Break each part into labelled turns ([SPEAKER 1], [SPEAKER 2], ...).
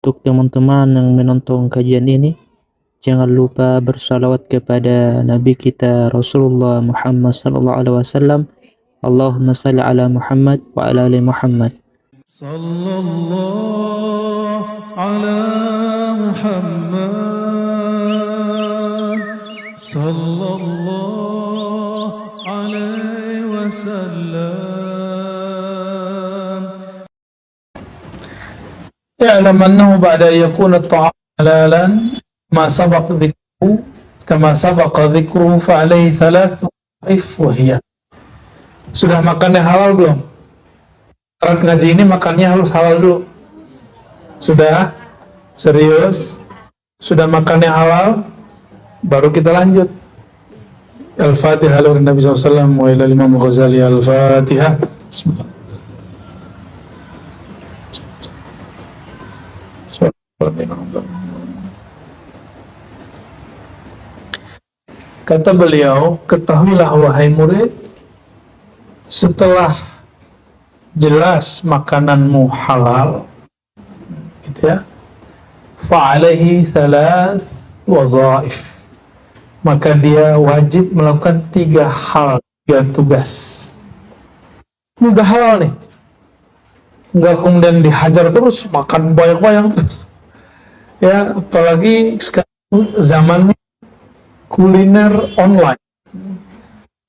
[SPEAKER 1] Untuk teman-teman yang menonton kajian ini, jangan lupa bersalawat kepada Nabi kita Rasulullah Muhammad sallallahu alaihi wasallam. Allahumma salli ala Muhammad wa ala ali Muhammad.
[SPEAKER 2] Sallallahu ala Muhammad sallallahu alaihi wasallam. Ya'lam annahu ba'da yakuna at-ta'am halalan ma sabaq dhikruhu kama sabaqa dhikruhu fa alaihi thalath wa hiya. Sudah makannya halal belum? Syarat ngaji ini makannya harus halal dulu. Sudah? Serius? Sudah makannya halal? Baru kita lanjut. Al-Fatihah ala Nabi SAW wa ila Imam Ghazali. Al-Fatihah. Bismillah. Kata beliau, ketahuilah wahai murid, setelah jelas makananmu halal, gitu ya, fa'alaihi thalath wazaif, maka dia wajib melakukan 3 hal, 3 tugas. Ini udah halal nih, nggak kemudian dihajar terus, makan banyak-banyak terus ya, apalagi sekarang zamannya kuliner online,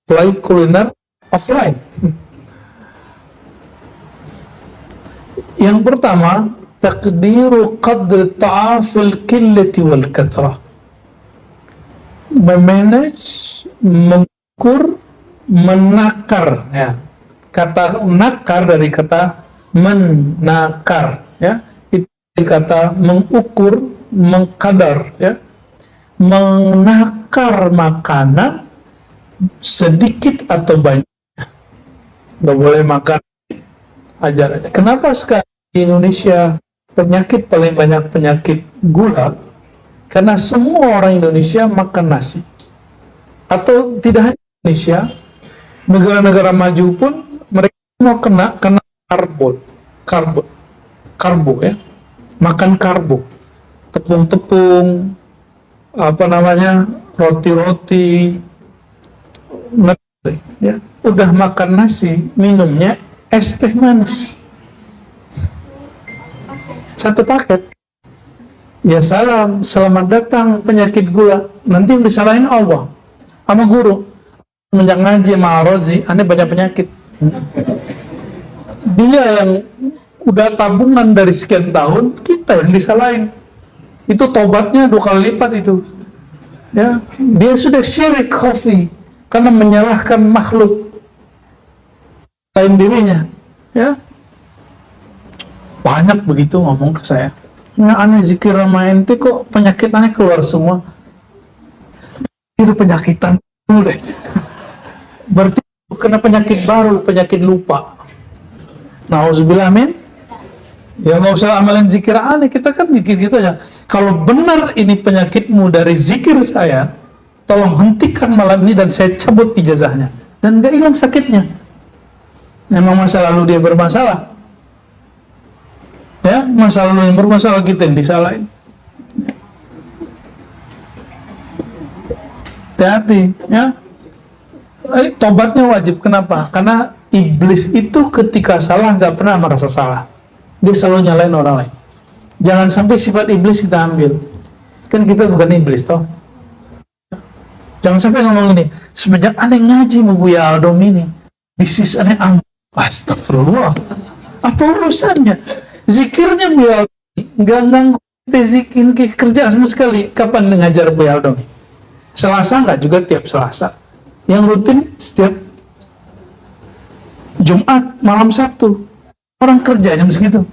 [SPEAKER 2] apalagi kuliner offline. Yang pertama, takdiru qadr ta'afil qillati wal kathrah, memanage, mengukur, menakar ya. Kata nakar dari kata menakar ya, itu dari kata mengukur, mengkadar ya, menakar makanan sedikit atau banyak. Nggak boleh makan aja. Kenapa sekarang di Indonesia penyakit paling banyak penyakit gula? Karena semua orang Indonesia makan nasi. Atau tidak hanya Indonesia, negara-negara maju pun mereka mau kena karbo ya, makan karbo, tepung-tepung, apa namanya, roti-roti, ya, udah makan nasi, minumnya es teh manis 1 paket. Ya salam, selamat datang penyakit gula. Nanti yang disalahin Allah sama guru. Semenjak ngaji sama Rozi, aneh banyak penyakit. Dia yang udah tabungan dari sekian tahun, kita yang disalahin. Itu tobatnya 2 kali lipat itu. Ya, dia sudah syirik khafi karena menyalahkan makhluk lain dirinya. Ya, banyak begitu ngomong ke saya. Nggak aneh zikir sama ente kok penyakit aneh keluar semua. Itu penyakitan dulu deh. Berarti kena penyakit baru, penyakit lupa. Nauzubillah amin. Ya nggak usah amalin zikir aneh, kita kan zikir gitu aja. Kalau benar ini penyakitmu dari zikir saya, tolong hentikan malam ini dan saya cabut ijazahnya. Dan nggak hilang sakitnya. Memang masa lalu dia bermasalah. Ya, masa lalu yang bermasalah, kita yang disalahin. Hati-hati, ya. Tobatnya wajib. Kenapa? Karena iblis itu ketika salah nggak pernah merasa salah. Dia selalu nyalain orang lain. Jangan sampai sifat iblis kita ambil. Kan kita bukan iblis, toh. Jangan sampai ngomong ini. Semenjak aneh ngaji sama Buya Aldom ini, bisnis aneh astagfirullah. Apa urusannya? Zikirnya Buya Aldom nggak ganggu zikir kerja sama sekali. Kapan ngajar Buya Aldom? Selasa nggak juga tiap Selasa. Yang rutin setiap Jumat malam Sabtu. Orang kerja jam segitu.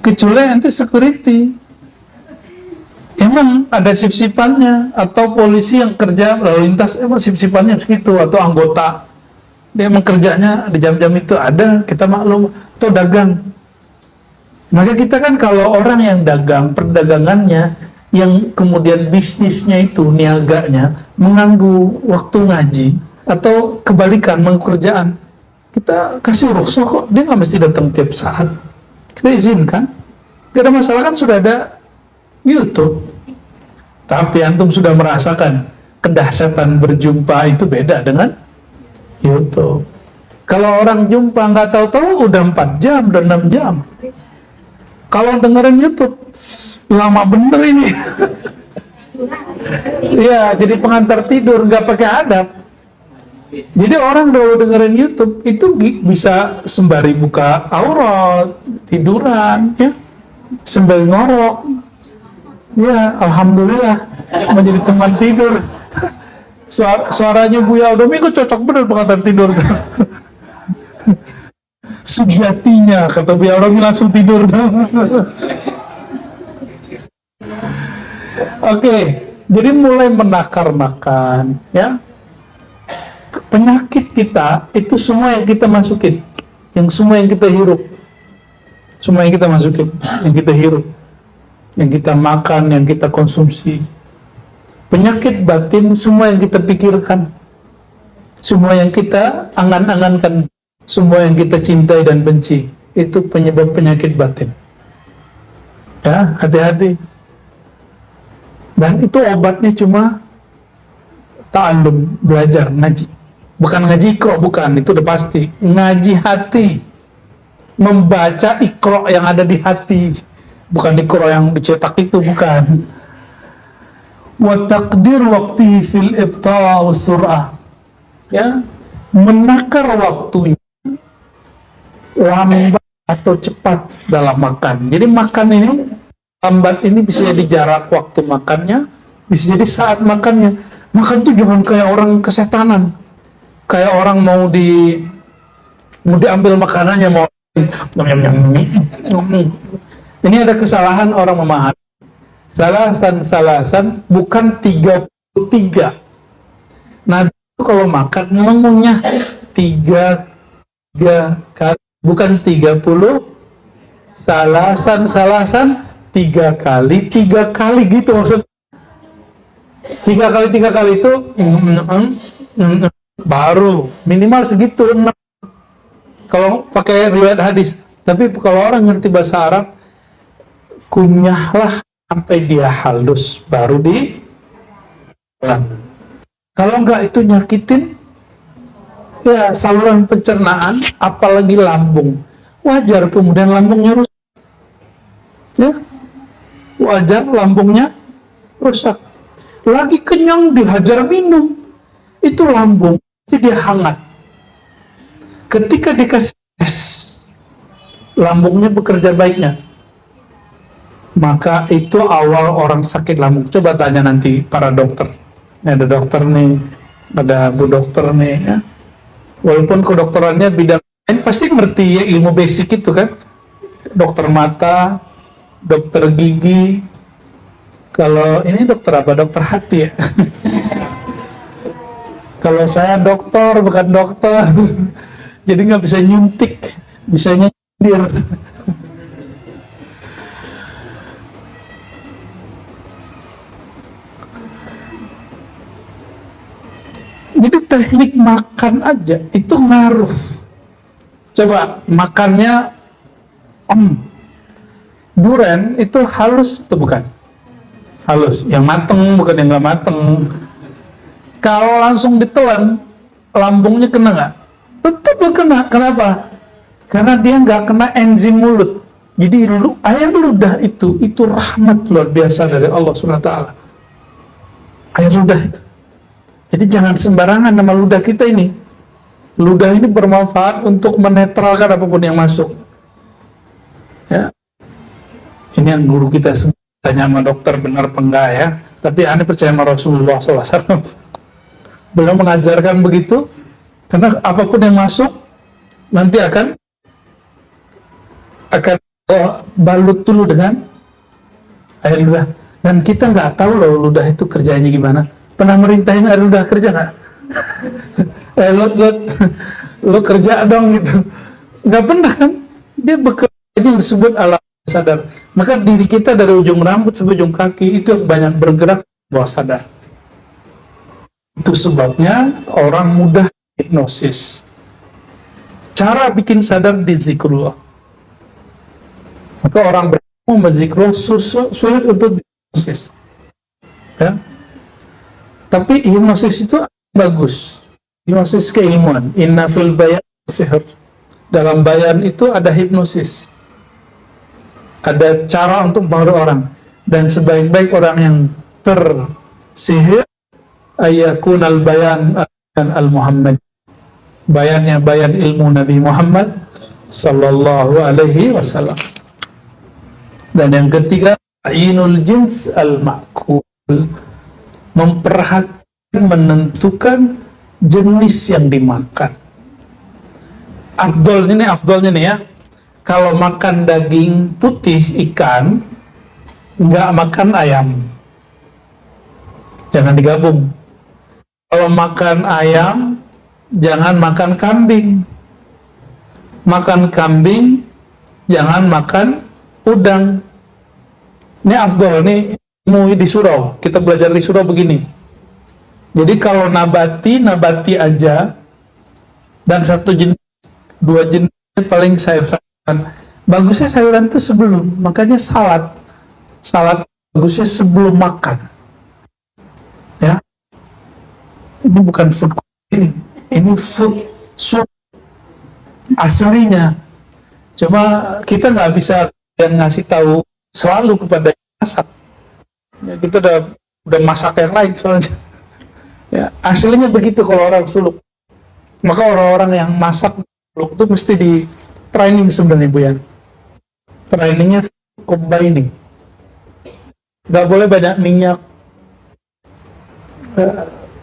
[SPEAKER 2] Kecuali nanti security. Emang ada sip-sipannya, atau polisi yang kerja lalu lintas emang sip-sipannya segitu, atau anggota dia emang kerjanya di jam-jam itu ada, kita maklum. Atau dagang. Maka kita kan kalau orang yang dagang, perdagangannya yang kemudian bisnisnya itu, niaganya mengganggu waktu ngaji, atau kebalikan, mengerjaan, kita kasih rukhsah kok, dia nggak mesti datang tiap saat, kita izinkan. Gak ada masalah, kan sudah ada YouTube. Tapi antum sudah merasakan kedahsyatan berjumpa itu beda dengan YouTube. Kalau orang jumpa nggak tahu-tahu udah 4 jam, udah 6 jam. Kalau dengerin YouTube, lama bener ini. Iya, jadi pengantar tidur, nggak pakai adab. Jadi orang kalau dengerin YouTube itu bisa sembari buka aurat, tiduran, ya, sembari ngorok. Ya, alhamdulillah menjadi teman tidur. Suaranya Buya Aldomi kok cocok bener pengantar tidur tuh. Sejatinya kata Buya Aldomi langsung tidur. Oke, jadi mulai menakar makan, ya. Penyakit kita itu semua yang kita masukin, yang semua yang kita hirup, semua yang kita masukin, yang kita hirup, yang kita makan, yang kita konsumsi. Penyakit batin semua yang kita pikirkan, semua yang kita angan-angankan, semua yang kita cintai dan benci, itu penyebab penyakit batin. Ya, hati-hati. Dan itu obatnya cuma ta'allum, belajar, ngaji. Bukan ngaji ikro, bukan, itu udah pasti. Ngaji hati, membaca ikro yang ada di hati, bukan ikro yang dicetak itu, bukan. Wa taqdir waqtihi fil ibta' wa sur'ah, ya, menakar waktunya lambat atau cepat dalam makan. Jadi makan ini lambat ini bisa jadi jarak waktu makannya, bisa jadi saat makannya. Makan tuh jangan kayak orang kesetanan, kayak orang mau diambil makanannya, mau ini ada kesalahan orang memahami. Salasan bukan 33. Nabi itu kalau makan mengunyah 3 kali, bukan 30. Salasan 3 kali gitu maksud. 3 kali itu baru minimal segitu 6 kalau pakai riwayat hadis. Tapi kalau orang ngerti bahasa Arab, kunyahlah sampai dia halus baru di kalau enggak itu nyakitin ya saluran pencernaan, apalagi lambung. Wajar kemudian lambungnya rusak, ya, wajar lambungnya rusak. Lagi kenyang dihajar minum, itu lambung dia hangat. Ketika dikasih es, lambungnya bekerja baiknya, maka itu awal orang sakit lambung. Coba tanya nanti para dokter. Ini ada dokter nih, ada bu dokter nih, ya. Walaupun kedokterannya bidang lain, pasti ngerti ya ilmu basic itu kan. Dokter mata, dokter gigi. Kalau ini dokter apa? Dokter hati ya. Kalau saya dokter bukan dokter, jadi nggak bisa nyuntik, bisa nyindir. Jadi teknik makan aja itu ngaruh. Coba makannya durian itu halus atau bukan? Halus, yang mateng bukan yang nggak mateng. Kalau langsung ditelan, lambungnya kena nggak? Tetap kena. Kenapa? Karena dia nggak kena enzim mulut. Jadi air ludah itu rahmat luar biasa dari Allah SWT. Air ludah itu. Jadi jangan sembarangan nama ludah kita ini. Ludah ini bermanfaat untuk menetralkan apapun yang masuk. Ya. Ini yang guru kita tanya sama dokter benar apa enggak ya. Tapi aneh percaya sama Rasulullah SAW. Beliau mengajarkan begitu, karena apapun yang masuk nanti akan balut dulu dengan air ludah. Dan kita nggak tahu loh ludah itu kerjanya gimana. Pernah merintahin air ludah kerja nggak? Lo kerja dong gitu. Nggak pernah kan? Dia bekerja, ini yang disebut alam sadar. Maka diri kita dari ujung rambut sampai ujung kaki itu banyak bergerak bawah sadar. Itu sebabnya orang mudah hipnosis. Cara bikin sadar di zikrullah. Maka orang zikrullah sulit untuk dihipnosis. Ya. Tapi hipnosis itu bagus. Hipnosis keilmuan. Inna fil bayan sihr. Dalam bayan itu ada hipnosis. Ada cara untuk mempengaruhi orang. Dan sebaik-baik orang yang tersihir ayakun al-bayan al-Muhammad. Bayannya bayan ilmu Nabi Muhammad sallallahu alaihi wasallam. Dan yang ketiga, ainul jins al-ma'kul. Memperhatikan, menentukan jenis yang dimakan. Afdolnya nih ya, kalau makan daging putih ikan, nggak makan ayam, jangan digabung. Kalau makan ayam, jangan makan kambing. Makan kambing, jangan makan udang. Ini afdol, ini ilmu di surau. Kita belajar di surau begini. Jadi kalau nabati aja, dan satu jenis, dua jenis paling sayuran. Bagusnya sayuran itu sebelum, makanya salad bagusnya sebelum makan. Ya, ini bukan food ini food soup aslinya. Cuma kita nggak bisa yang ngasih tahu selalu kepada masak. Ya, kita udah masak yang lain soalnya. Ya, aslinya begitu kalau orang suluk. Maka orang-orang yang masak suluk itu mesti di training sebenarnya, Bu ya. Trainingnya combining. Nggak boleh banyak minyak.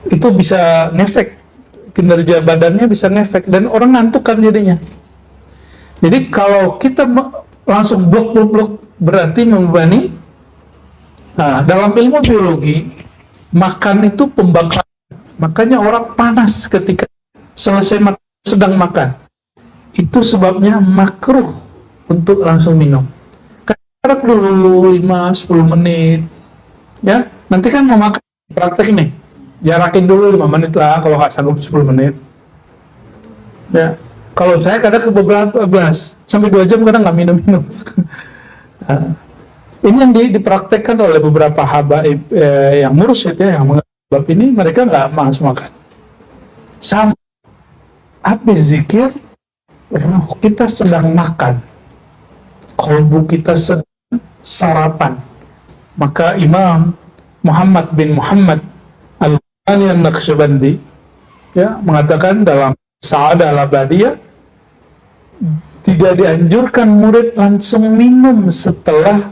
[SPEAKER 2] Itu bisa ngefek kinerja badannya, bisa ngefek dan orang ngantuk kan jadinya. Jadi kalau kita langsung blok berarti membebani. Nah, dalam ilmu biologi makan itu pembakaran. Makanya orang panas ketika selesai sedang makan. Itu sebabnya makruh untuk langsung minum. Jarak dulu 5-10 menit. Ya, nanti kan mau makan praktek nih. Jarakin dulu 5 menit lah kalau nggak sanggup 10 menit. Ya, kalau saya kadang ke beberapa belas sampai 2 jam kadang nggak minum. Nah, ini yang dipraktekkan oleh beberapa habaib yang mursyid ya, yang mengenal ini, mereka nggak langsung makan. Sama habis zikir, ruh kita sedang makan, kolbu kita sedang sarapan. Maka Imam Muhammad bin Muhammad Al-Qani An-Naqsyabandi ya, mengatakan dalam Sa'adah Al-Abadiyah, tidak dianjurkan murid langsung minum setelah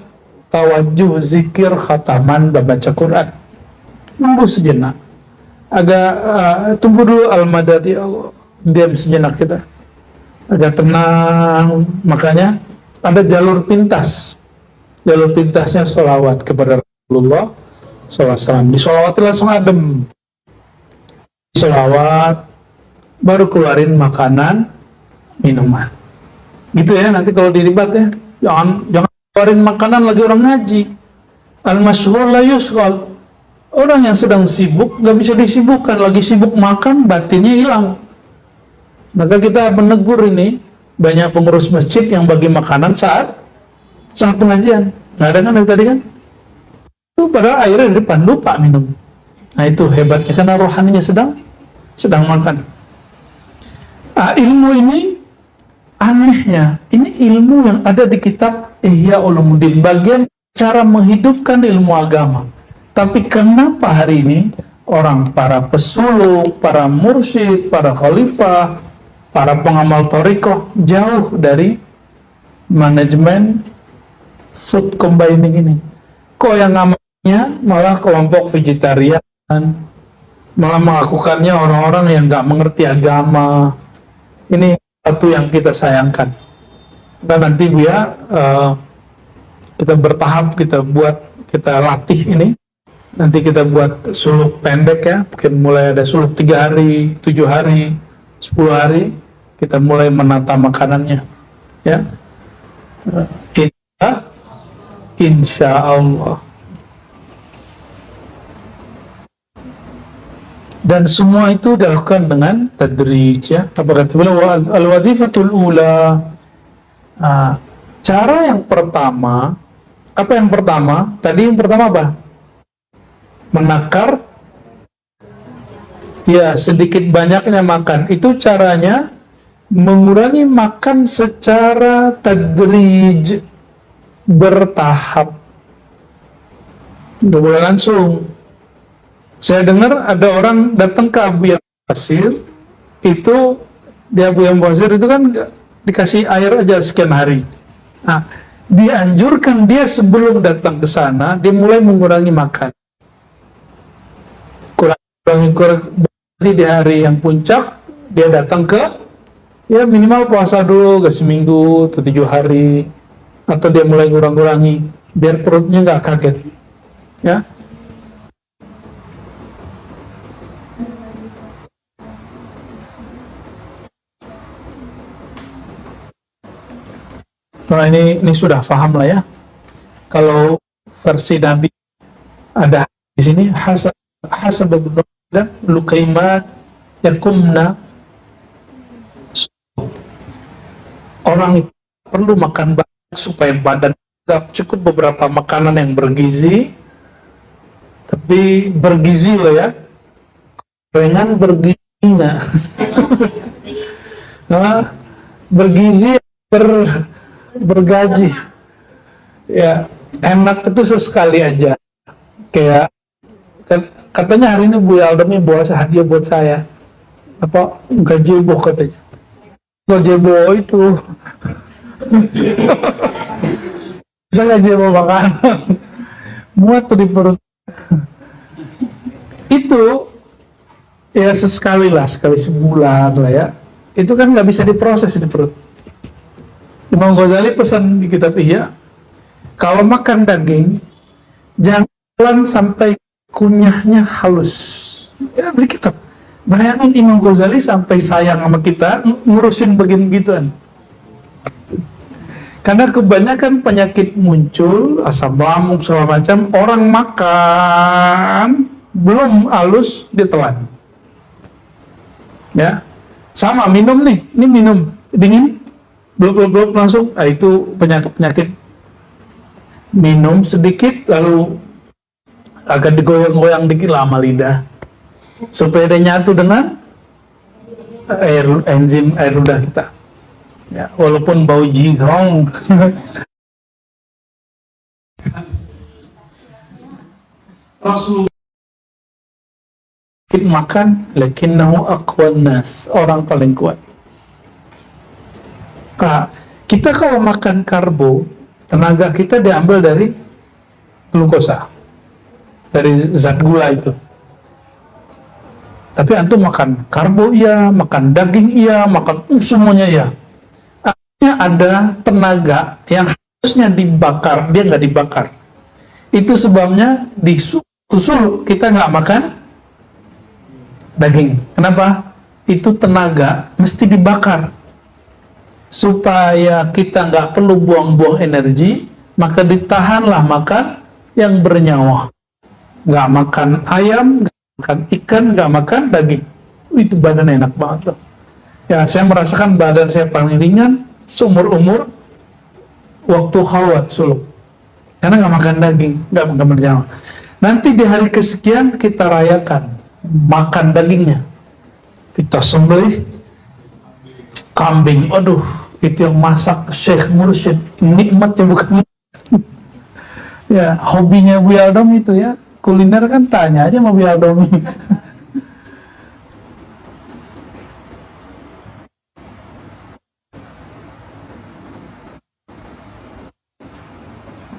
[SPEAKER 2] tawajuh zikir khataman dan baca Quran. Tunggu sejenak, agak tunggu dulu al-madad, ya Allah, diam sejenak kita agak tenang. Makanya ada jalur pintasnya sholawat kepada Rasulullah SAW. Di sholawat langsung adem, sholawat baru keluarin makanan minuman gitu ya. Nanti kalau diribat ya, jangan keluarin makanan lagi orang ngaji. Al-mashghul la yushghal. Orang yang sedang sibuk nggak bisa disibukkan, lagi sibuk makan batinnya hilang. Maka kita menegur ini banyak pengurus masjid yang bagi makanan saat pengajian. Nggak ada kan dari tadi kan? Itu padahal airnya di depan, lupa minum. Nah itu hebatnya karena rohaninya sedang makan. Ilmu ini anehnya, ini ilmu yang ada di kitab Ihya Ulumuddin, bagian cara menghidupkan ilmu agama. Tapi kenapa hari ini para pesuluk, para mursyid, para khalifah, para pengamal thariqah jauh dari manajemen food combining ini? Kok yang namanya malah kelompok vegetarian, malah melakukannya orang-orang yang nggak mengerti agama. Ini satu yang kita sayangkan. Dan nanti ya kita bertahap, kita latih ini. Nanti kita buat suluk pendek ya, mungkin mulai ada suluk 3 hari, 7 hari, 10 hari, kita mulai menata makanannya ya. Insya Allah. Dan semua itu dilakukan dengan tadrij ya. Apa kata beliau, al-wazifatul ula. Cara yang pertama Apa yang pertama? Tadi yang pertama apa? Menakar, ya sedikit banyaknya makan. Itu caranya mengurangi makan secara tadrij, bertahap. Nggak boleh langsung. Saya dengar ada orang datang ke Abu yang Basir, itu di Abu yang Basir itu kan dikasih air aja sekian hari. Nah, dianjurkan dia sebelum datang ke sana, dia mulai mengurangi makan. Kurangi di hari yang puncak, dia datang ke, ya minimal puasa dulu, ke seminggu atau 7 hari, atau dia mulai ngurang-ngurangi, biar perutnya nggak kaget. Ya, nah ini sudah paham lah ya. Kalau versi Nabi ada di sini hasab dan lukaimat yakumna, orang itu perlu makan banyak supaya badan cukup beberapa makanan yang bergizi, tapi bergizi loh ya, dengan bergizinya. Nah, bergizi bergaji ya, enak itu sesekali aja. Kayak katanya hari ini Bu Aldami bawa hadiah buat saya, apa gazebo katanya. Gazebo itu kita gazebo makanan muat tuh di perut. Itu ya sesekali lah, sekali sebulan lah ya, itu kan nggak bisa diproses di perut. Imam Ghazali pesan di kitab Ihya, kalau makan daging jangan sampai kunyahnya halus. Ya di kitab. Bayangin Imam Ghazali sampai sayang sama kita ngurusin bagian gituan. Karena kebanyakan penyakit muncul, asam lambung segala macam, orang makan belum halus ditelan. Ya, sama minum nih, ini minum dingin, belum langsung, itu penyakit. Minum sedikit lalu agak digoyang-goyang dikit lama lidah supaya dia nyatu dengan enzim air ludah kita. Ya, walaupun bau jigong. Rasulullah makan lakinnahu aqwan nas, orang paling kuat. Nah, kita kalau makan karbo, tenaga kita diambil dari glukosa, dari zat gula itu. Tapi antum makan karbo iya, makan daging iya, makan semuanya iya. Artinya ada tenaga yang harusnya dibakar, dia nggak dibakar. Itu sebabnya di susul kita nggak makan daging. Kenapa? Itu tenaga mesti dibakar. Supaya kita nggak perlu buang-buang energi, maka ditahanlah makan yang bernyawa. Nggak makan ayam, nggak makan ikan, nggak makan daging. Itu badan enak banget. Ya, saya merasakan badan saya paling ringan seumur-umur waktu khawat suluk. Karena nggak makan daging, nggak makan bernyawa. Nanti di hari kesekian kita rayakan makan dagingnya. Kita sembelih kambing, aduh, itu yang masak Syekh Mursyid, nikmatnya bukan. Ya, hobinya Bu Aldom itu ya, kuliner kan, tanya aja sama Bu Aldom.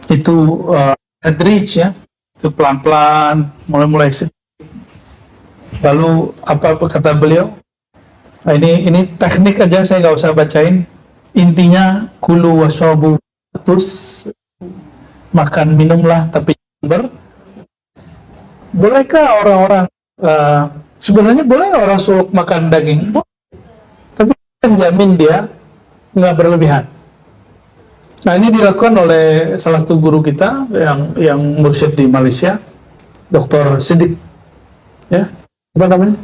[SPEAKER 2] Itu adrich ya, itu pelan-pelan, mulai-mulai sedikit. Lalu apa kata beliau? Nah, ini teknik aja, saya nggak usah bacain. Intinya kulu washabu, terus makan minumlah, tapi bolehkah orang-orang sebenarnya boleh orang suluk makan daging? Tapi kan jamin dia nggak berlebihan. Nah, ini dilakukan oleh salah satu guru kita yang mursyid di Malaysia, Dr. Siddiq, ya, apa namanya?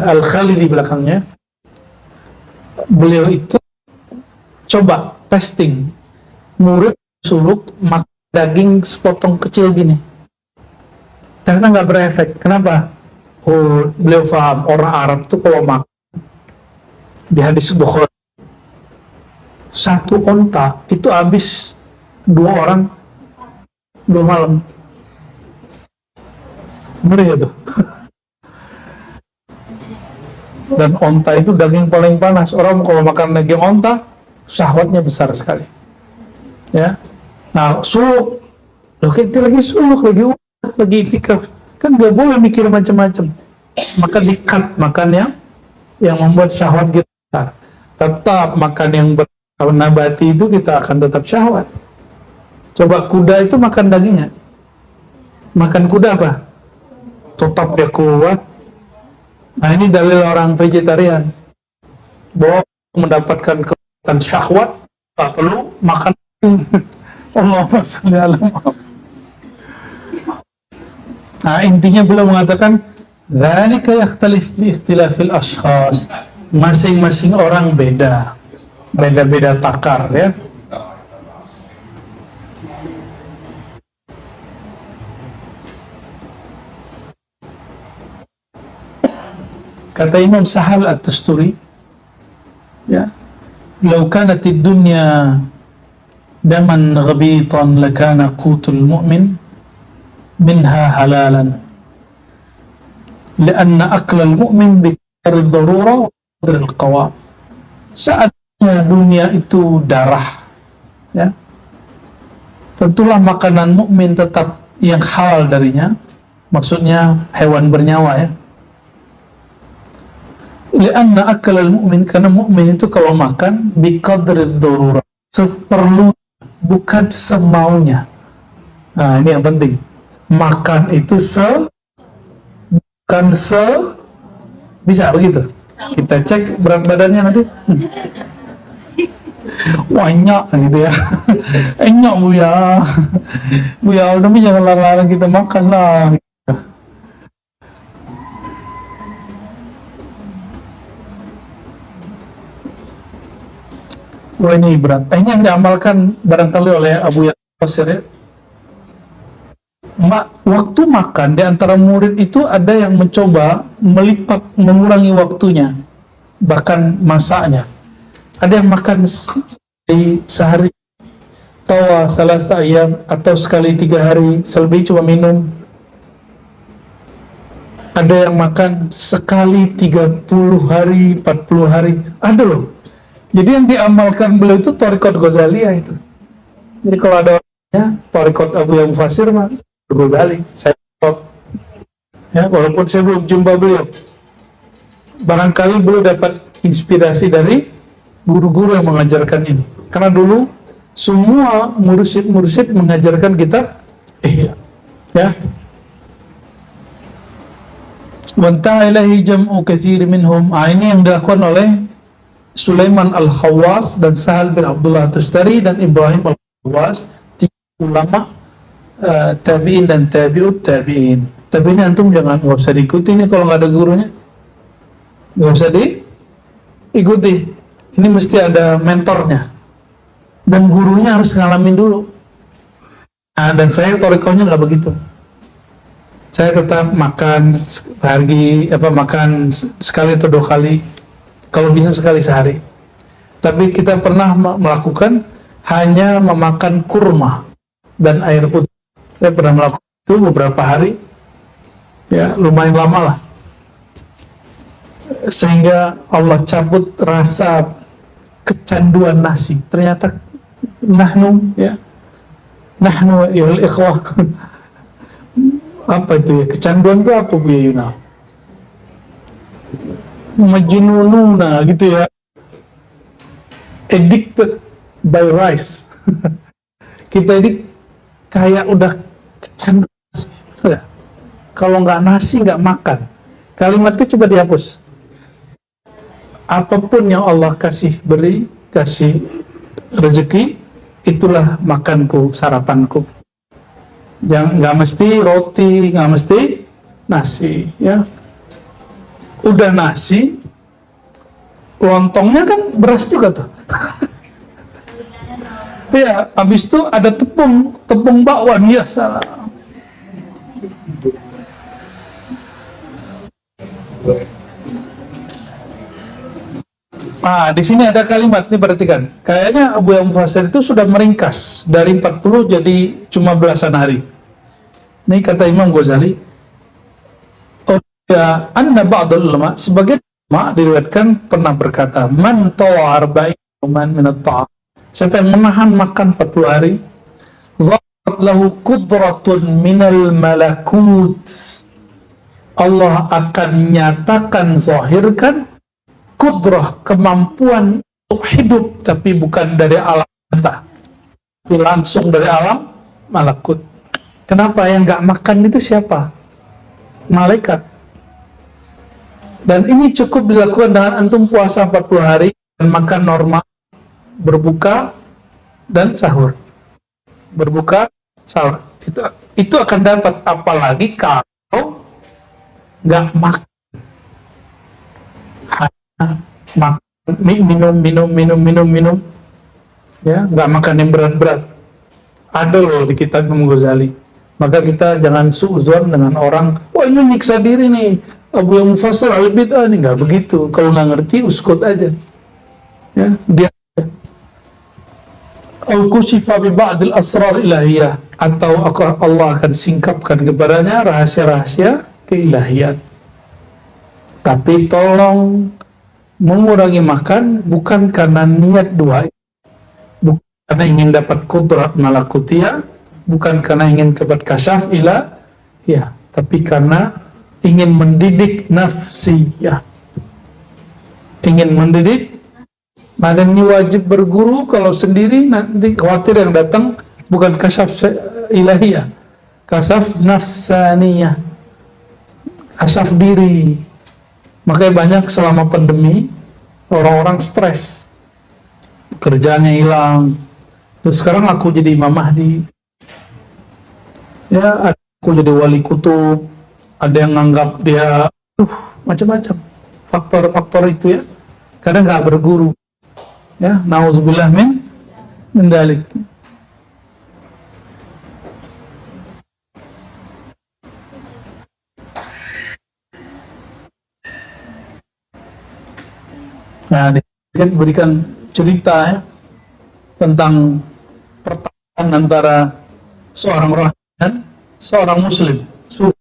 [SPEAKER 2] Al-Khalidi belakangnya. Beliau itu coba testing murid suluk makan daging sepotong kecil gini. Ternyata nggak berefek. Kenapa? Oh, beliau paham orang Arab tuh kalau makan, di hadis Bukhari, satu onta itu habis 2 orang 2 malam. Ngeri ya tuh. Dan onta itu daging paling panas. Orang kalau makan daging onta, syahwatnya besar sekali. Ya. Nah, suluk. Loh, kita lagi suluk, lagi itikaf. Kan gak boleh mikir macam-macam. Maka di-cut makan yang membuat syahwat kita besar. Tetap makan yang nabati itu kita akan tetap syahwat. Coba kuda itu makan dagingnya. Makan kuda apa? Tetap dia kuat. Nah, ini dalil orang vegetarian bahwa mendapatkan kekuatan syahwat tak perlu makan. Allahumma sholli ala Muhammad. Nah, intinya beliau mengatakan dzalika yakhtalif bi ikhtilafil ashkhas. Masing-masing orang beda-beda takar, ya. Kata Imam Sahal At-Tusturi, ya, "Law kanatid dunya daman ghabitan lakana qutul mu'min minha halalan. Lianna aklal mu'min biqadri dharura wa qadri al-qawam." Saatnya dunia itu darah, ya, tentulah makanan mukmin tetap yang halal darinya, maksudnya hewan bernyawa, ya. Lianna aklal mu'min, karena mukmin itu kalau makan biqadri dharura, seperlu, bukan semaunya. Nah, ini yang penting. Makan itu bukan bisa begitu. Kita cek berat badannya nanti. Banyak gitu ya. Enak Buya. Buya, tapi jangan larang-larang kita makan lah. Wah, ini berat. Ini yang diamalkan barangkali oleh Abu Yasir, ya. Waktu makan di antara murid itu ada yang mencoba mengurangi waktunya, bahkan masaknya. Ada yang makan sehari, tawa salasa ayam, atau sekali 3 hari, selebih cuma minum. Ada yang makan sekali 30 hari, 40 hari. Ada loh. Jadi yang diamalkan beliau itu Thariqat Ghazaliyah itu. Jadi kalau ada orangnya Thariqat Abu yang Mufasir mah Ghazali, saya top. Ya, walaupun saya belum jumpa beliau. Barangkali beliau dapat inspirasi dari guru-guru yang mengajarkan ini. Karena dulu semua mursyid mengajarkan kita ya. Wanta ilahi jam'u katsir minhum. Ini yang dilakukan oleh Sulaiman Al-Khawwas dan Sahal bin Abdullah Tustari dan Ibrahim Al-Khawwas, 3 ulama tabi'in dan tabi'ut tabi'in. Tapi ini antum nggak usah diikuti nih kalau nggak ada gurunya, nggak usah diikuti. Ini mesti ada mentornya dan gurunya harus ngalamin dulu. Nah, dan saya torikonya nggak begitu. Saya tetap makan makan sekali atau 2 kali. Kalau bisa sekali sehari. Tapi kita pernah melakukan hanya memakan kurma dan air putih. Saya pernah melakukan itu beberapa hari. Ya, lumayan lama lah. Sehingga Allah cabut rasa kecanduan nasi. Ternyata nahnu ya ikhwah. Apa itu ya? Kecanduan itu apa Bu Yuna? Majnununa gitu ya, addicted by rice. Kita ini kayak udah kecanduan. Kalau nggak nasi nggak makan. Kalimat itu coba dihapus. Apapun yang Allah kasih rezeki, itulah makanku, sarapanku. Yang nggak mesti roti, nggak mesti nasi, ya. Udah nasi, lontongnya kan beras juga tuh. Ya, habis itu ada tepung bakwan, ya salah. Nah, di sini ada kalimat nih, perhatikan. Kayaknya Abu Yang Mufassir itu sudah meringkas dari 40 jadi cuma belasan hari. Ini kata Imam Ghazali, ya, anna ba'dul ulama, sebagian ulama diriwayatkan pernah berkata, man tawa arba'in yawman min at-ta'am. Siapa yang menahan makan 40 hari, dharat lahu qudratun minal malakut. Allah akan nyatakan, zahirkan kudrah, kemampuan untuk hidup, tapi bukan dari alam nyata, tapi langsung dari alam malakut. Kenapa? Yang nggak makan itu siapa? Malaikat. Dan ini cukup dilakukan dengan antum puasa 40 hari dan makan normal, berbuka dan sahur. Berbuka, sahur. Itu akan dapat, apalagi kalau nggak makan. Minum, ya, nggak makan yang berat-berat. Ada loh di kitab Imam Ghazali. Maka kita jangan suuzon dengan orang, wah ini nyiksa diri nih, Abu Yang Mufassir al-Bid'ah nih. Nggak begitu. Kalau nggak ngerti, uskut aja. Ya, dia al-kushifa bi ba'dil asrar ilahiyah, atau Allah akan singkapkan kepadanya rahasia-rahasia keilahian. Tapi tolong mengurangi makan bukan karena niat dua, bukan karena ingin dapat kudrat malakutiyah, bukan karena ingin dapat kasyaf ilah, ya, tapi karena ingin mendidik nafsi, ya, ingin mendidik. Mana ini wajib berguru, kalau sendiri nanti khawatir yang datang bukan kasyaf ilahiyah, kasyaf nafsaniyah, kasyaf diri. Makanya banyak selama pandemi orang-orang stres, kerjanya hilang. Terus sekarang aku jadi Imam Mahdi, ya, aku jadi wali kutub, ada yang nganggap dia macam-macam faktor-faktor itu, ya, kadang nggak berguru, ya, nauzubillah min dalik. Nah, diberikan cerita, ya, tentang pertarungan antara seorang rahib dan seorang muslim sufi.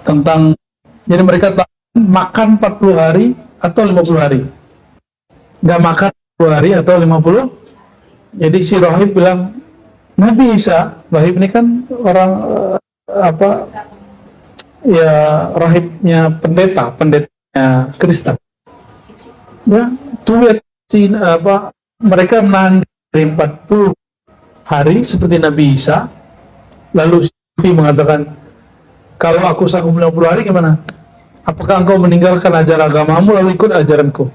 [SPEAKER 2] Tentang, jadi mereka makan 40 hari atau 50 hari. Nggak makan 40 hari atau 50. Jadi si rahib bilang, Nabi Isa, rahib ini kan orang ya, rahibnya pendetanya Kristen. Ya, tuh mereka menahan dari 40 hari seperti Nabi Isa. Lalu Sufi mengatakan, kalau aku sanggup 50 hari gimana? Apakah engkau meninggalkan ajaran agamamu lalu ikut ajaranku?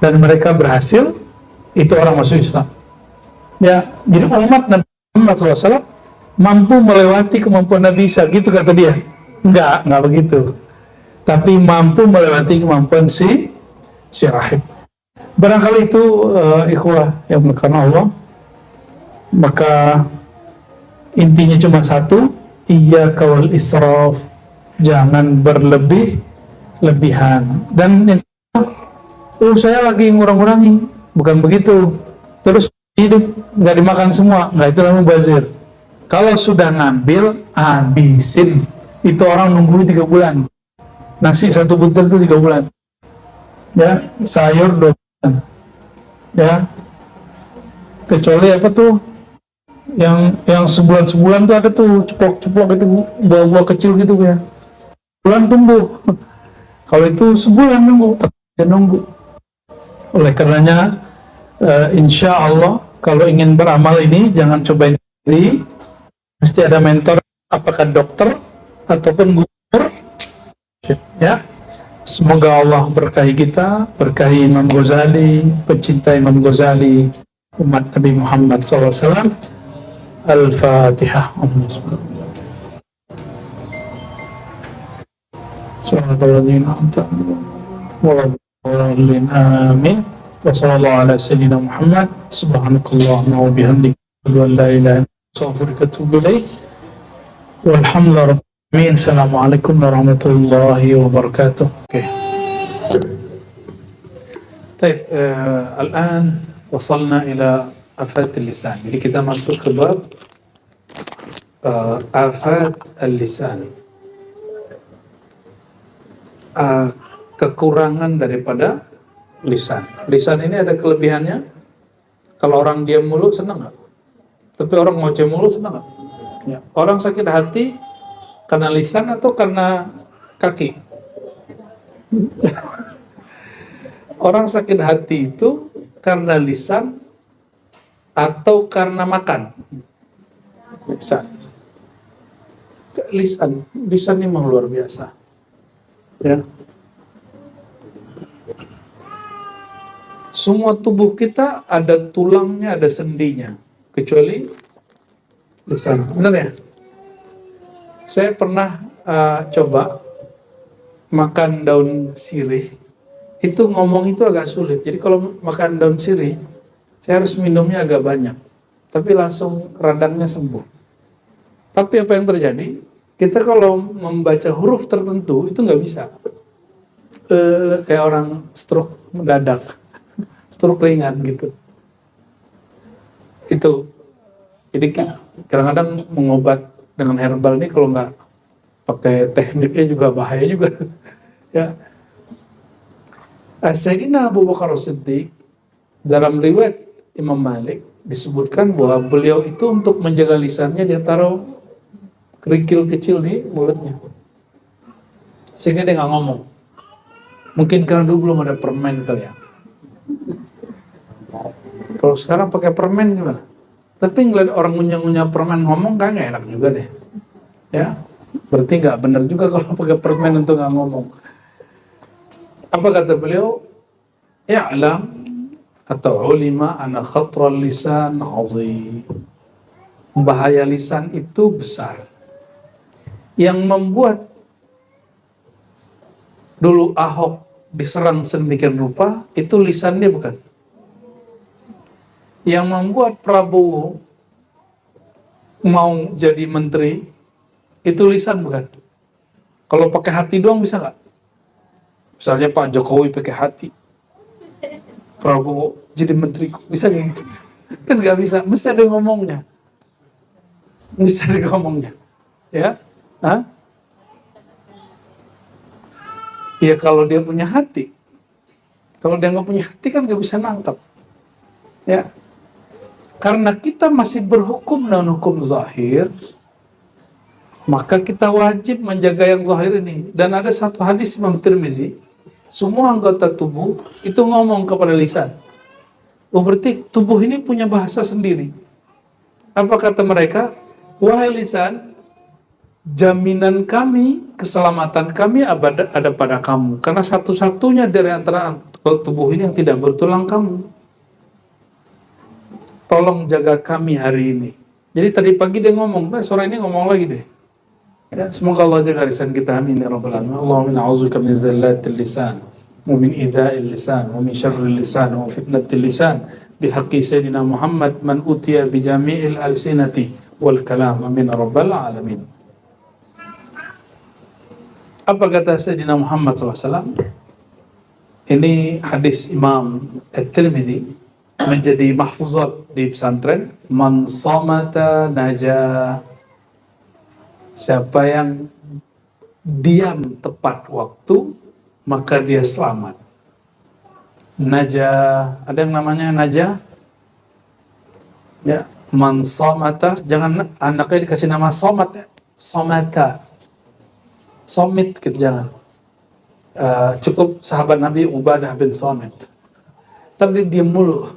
[SPEAKER 2] Dan mereka berhasil, itu orang masuk Islam. Ya, jadi umat Nabi Muhammad SAW mampu melewati kemampuan Nabi Isa, gitu kata dia. Enggak begitu. Tapi mampu melewati kemampuan si rahib. Barangkali itu ikhwah yang berkahan Allah. Maka intinya cuma satu, iyyaka wal israf, jangan berlebih-lebihan. Dan saya lagi ngurang-ngurangi, bukan begitu. Terus hidup nggak dimakan semua, nggak, itu namanya mubazir. Kalau sudah ngambil, habisin. Itu orang nunggu 3 bulan. Nasi 1 butir itu 3 bulan. Ya, sayur 2 bulan. Ya, kecuali apa tuh? Yang sebulan tuh ada tuh ceplok itu, buah-buah kecil gitu, ya. Bulan tumbuh. Kalau itu sebulan nunggu. Oleh karenanya, insya Allah kalau ingin beramal ini jangan cobain sendiri. Mesti ada mentor, apakah dokter ataupun guru. Ya, semoga Allah berkahi kita, berkahi Imam Ghazali, pecinta Imam Ghazali, umat Nabi Muhammad SAW. Al-Fatihah. Amin. Wa sallallahu ala sayyidina Muhammad. Subhanakallahumma wa bihamdika, asyhadu an la ilaha illa anta, astaghfiruka wa atubu ilaik. Walhamdulillah rabbil alamin. Assalamualaikum warahmatullahi wabarakatuh. Okay. طيب الآن وصلنا إلى آفات اللسان. Jadi kita masuk ke bab afat al-lisan, kekurangan daripada lisan. Lisan ini ada kelebihannya. Kalau orang diam mulu senang nggak? Tapi orang ngoceh mulu senang nggak? Ya. Orang sakit hati karena lisan atau karena kaki? Orang sakit hati itu karena lisan atau karena makan? Lisan. Lisan memang luar biasa. Ya. Semua tubuh kita ada tulangnya, ada sendinya, kecuali lisan. Benar ya? Saya pernah coba makan daun sirih. Itu ngomong itu agak sulit. Jadi kalau makan daun sirih, saya harus minumnya agak banyak. Tapi langsung radangnya sembuh. Tapi apa yang terjadi? Kita kalau membaca huruf tertentu, itu nggak bisa. Kayak orang stroke mendadak. Stroke ringan gitu. Itu. Jadi kadang-kadang mengobat dengan herbal ini kalau nggak pakai tekniknya juga bahaya juga. Ya. Sayyidina Abu Bakar As-Siddiq, dalam riwayat Imam Malik disebutkan bahwa beliau itu untuk menjaga lisannya dia taruh kerikil kecil di mulutnya sehingga dia nggak ngomong. Mungkin karena dulu belum ada permen kali ya. Kalau sekarang pakai permen gimana? Tapi ngeliat orang ngunyah-ngunyah permen ngomong kan nggak enak juga deh. Ya, berarti nggak benar juga kalau pakai permen untuk nggak ngomong. Apa kata beliau? Ya'lam atau ulima ana khatral lisan azim. Bahaya lisan itu besar. Yang membuat dulu Ahok diserang sedemikian rupa itu lisannya bukan. Yang membuat Prabowo mau jadi menteri itu lisan bukan. Kalau pakai hati doang bisa nggak? Misalnya Pak Jokowi pakai hati, Prabowo jadi menteri, bisa nggak gitu? Kan nggak bisa, mesti ada ngomongnya. Mesti ada ngomongnya. Ya? Hah? Ya kalau dia punya hati. Kalau dia nggak punya hati kan nggak bisa nangkap. Ya. Karena kita masih berhukum dengan hukum zahir, maka kita wajib menjaga yang zahir ini. Dan ada satu hadis Imam Tirmizi, semua anggota tubuh itu ngomong kepada lisan. Oh berarti tubuh ini punya bahasa sendiri. Apa kata mereka? Wahai lisan, jaminan kami, keselamatan kami ada pada kamu. Karena satu-satunya dari antara tubuh ini yang tidak bertulang kamu. Tolong jaga kami hari ini. Jadi tadi pagi dia ngomong, sore ini ngomong lagi deh. Ya, semoga Allah jaga lisan kita, amin ya rabbal alamin. Allahumma na'udzubika min zallatil lisan wa min idha'il lisan wa min syarril lisan wa fitnatil lisan bihaqqi sayyidina Muhammad man utiya bi jami'il alsinati wal kalam, amin ya rabbal alamin. Apa kata Sayyidina Muhammad SAW? Ini hadis Imam At-Tirmidzi menjadi mahfuzat di pesantren. Man samata naja. Siapa yang diam tepat waktu, maka dia selamat. Naja, ada yang namanya naja? Ya, man samata, jangan anaknya dikasih nama somat ya. Somata. Somit gitu jangan. Cukup sahabat Nabi Ubadah bin Somit. Tapi dia diam mulu.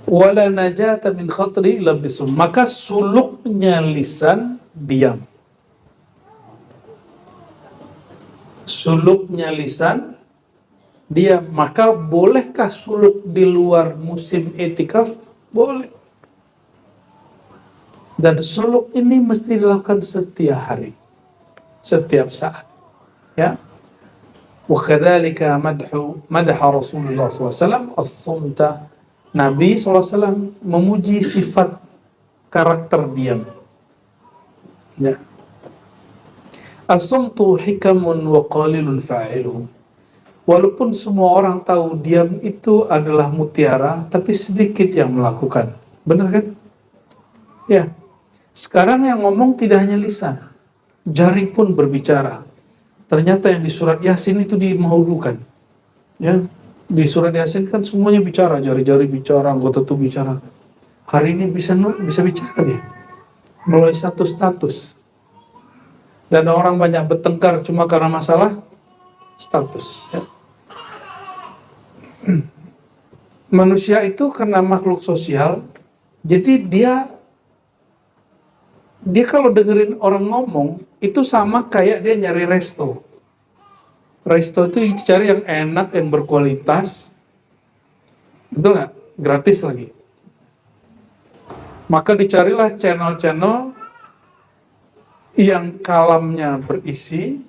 [SPEAKER 2] Wala najata min khatri illa bisum. Maka suluknya lisan diam. Suluknya lisan diam. Maka bolehkah suluk di luar musim etikaf? Boleh. Dan suluk ini mesti dilakukan setiap hari, setiap saat. Ya. Wa kadzalika madha Rasulullah SAW as-sumta. Nabi SAW memuji sifat karakter diam. Ya. As-sumtu hikamun wa qalilun fa'iluhu. Walaupun semua orang tahu diam itu adalah mutiara, tapi sedikit yang melakukan. Benar kan? Ya. Sekarang yang ngomong tidak hanya lisan, jari pun berbicara. Ternyata yang di surat Yasin itu dimahulukan. Ya, di surat Yasin kan semuanya bicara, jari-jari bicara, anggota tubuh bicara. Hari ini bisa bicara dia melalui satu status. Dan orang banyak bertengkar cuma karena masalah status. Ya. Manusia itu karena makhluk sosial, jadi dia kalau dengerin orang ngomong, itu sama kayak dia nyari resto. Resto itu cari yang enak, yang berkualitas, betul nggak? Gratis lagi. Maka dicarilah channel-channel yang kalamnya berisi,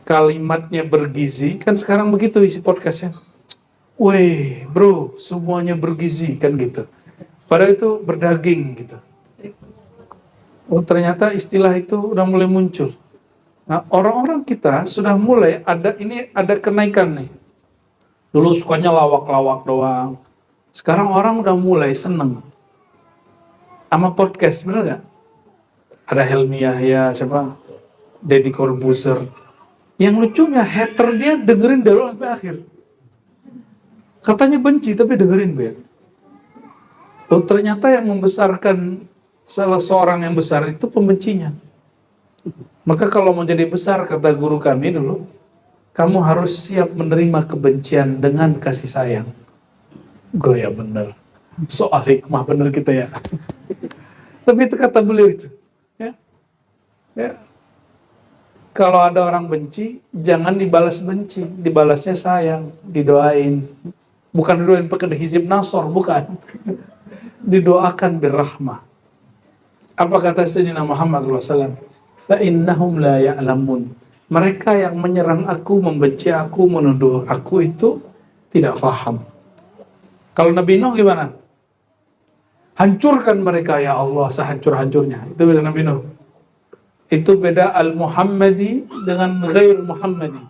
[SPEAKER 2] kalimatnya bergizi. Kan sekarang begitu isi podcastnya. Weh bro, semuanya bergizi, kan gitu. Padahal itu berdaging gitu. Oh ternyata istilah itu udah mulai muncul. Nah orang-orang kita sudah mulai ada kenaikan nih. Dulu sukanya lawak-lawak doang. Sekarang orang udah mulai seneng sama podcast, bener gak? Ada Helmi Yahya, siapa? Deddy Corbuzier. Yang lucunya hater dia dengerin dari awal sampai akhir. Katanya benci tapi dengerin be. Oh ternyata yang membesarkan salah seorang yang besar itu pembencinya. Maka kalau mau jadi besar, kata guru kami dulu, kamu harus siap menerima kebencian dengan kasih sayang. Goya bener. Soal hikmah bener kita ya. Tapi itu kata beliau itu. Ya. Ya. Kalau ada orang benci, jangan dibalas benci, dibalasnya sayang, didoain. Bukan didoain pakai hizib nasor, bukan. Didoakan birrahmah. Apa kata Sayyidina Muhammad SAW? Fa'innahum la ya'lamun. Mereka yang menyerang aku, membenci aku, menuduh aku itu tidak faham. Kalau Nabi Nuh gimana? Hancurkan mereka ya Allah sehancur-hancurnya. Itu beda Nabi Nuh. Itu beda al-Muhammadi dengan ghair Muhammadi.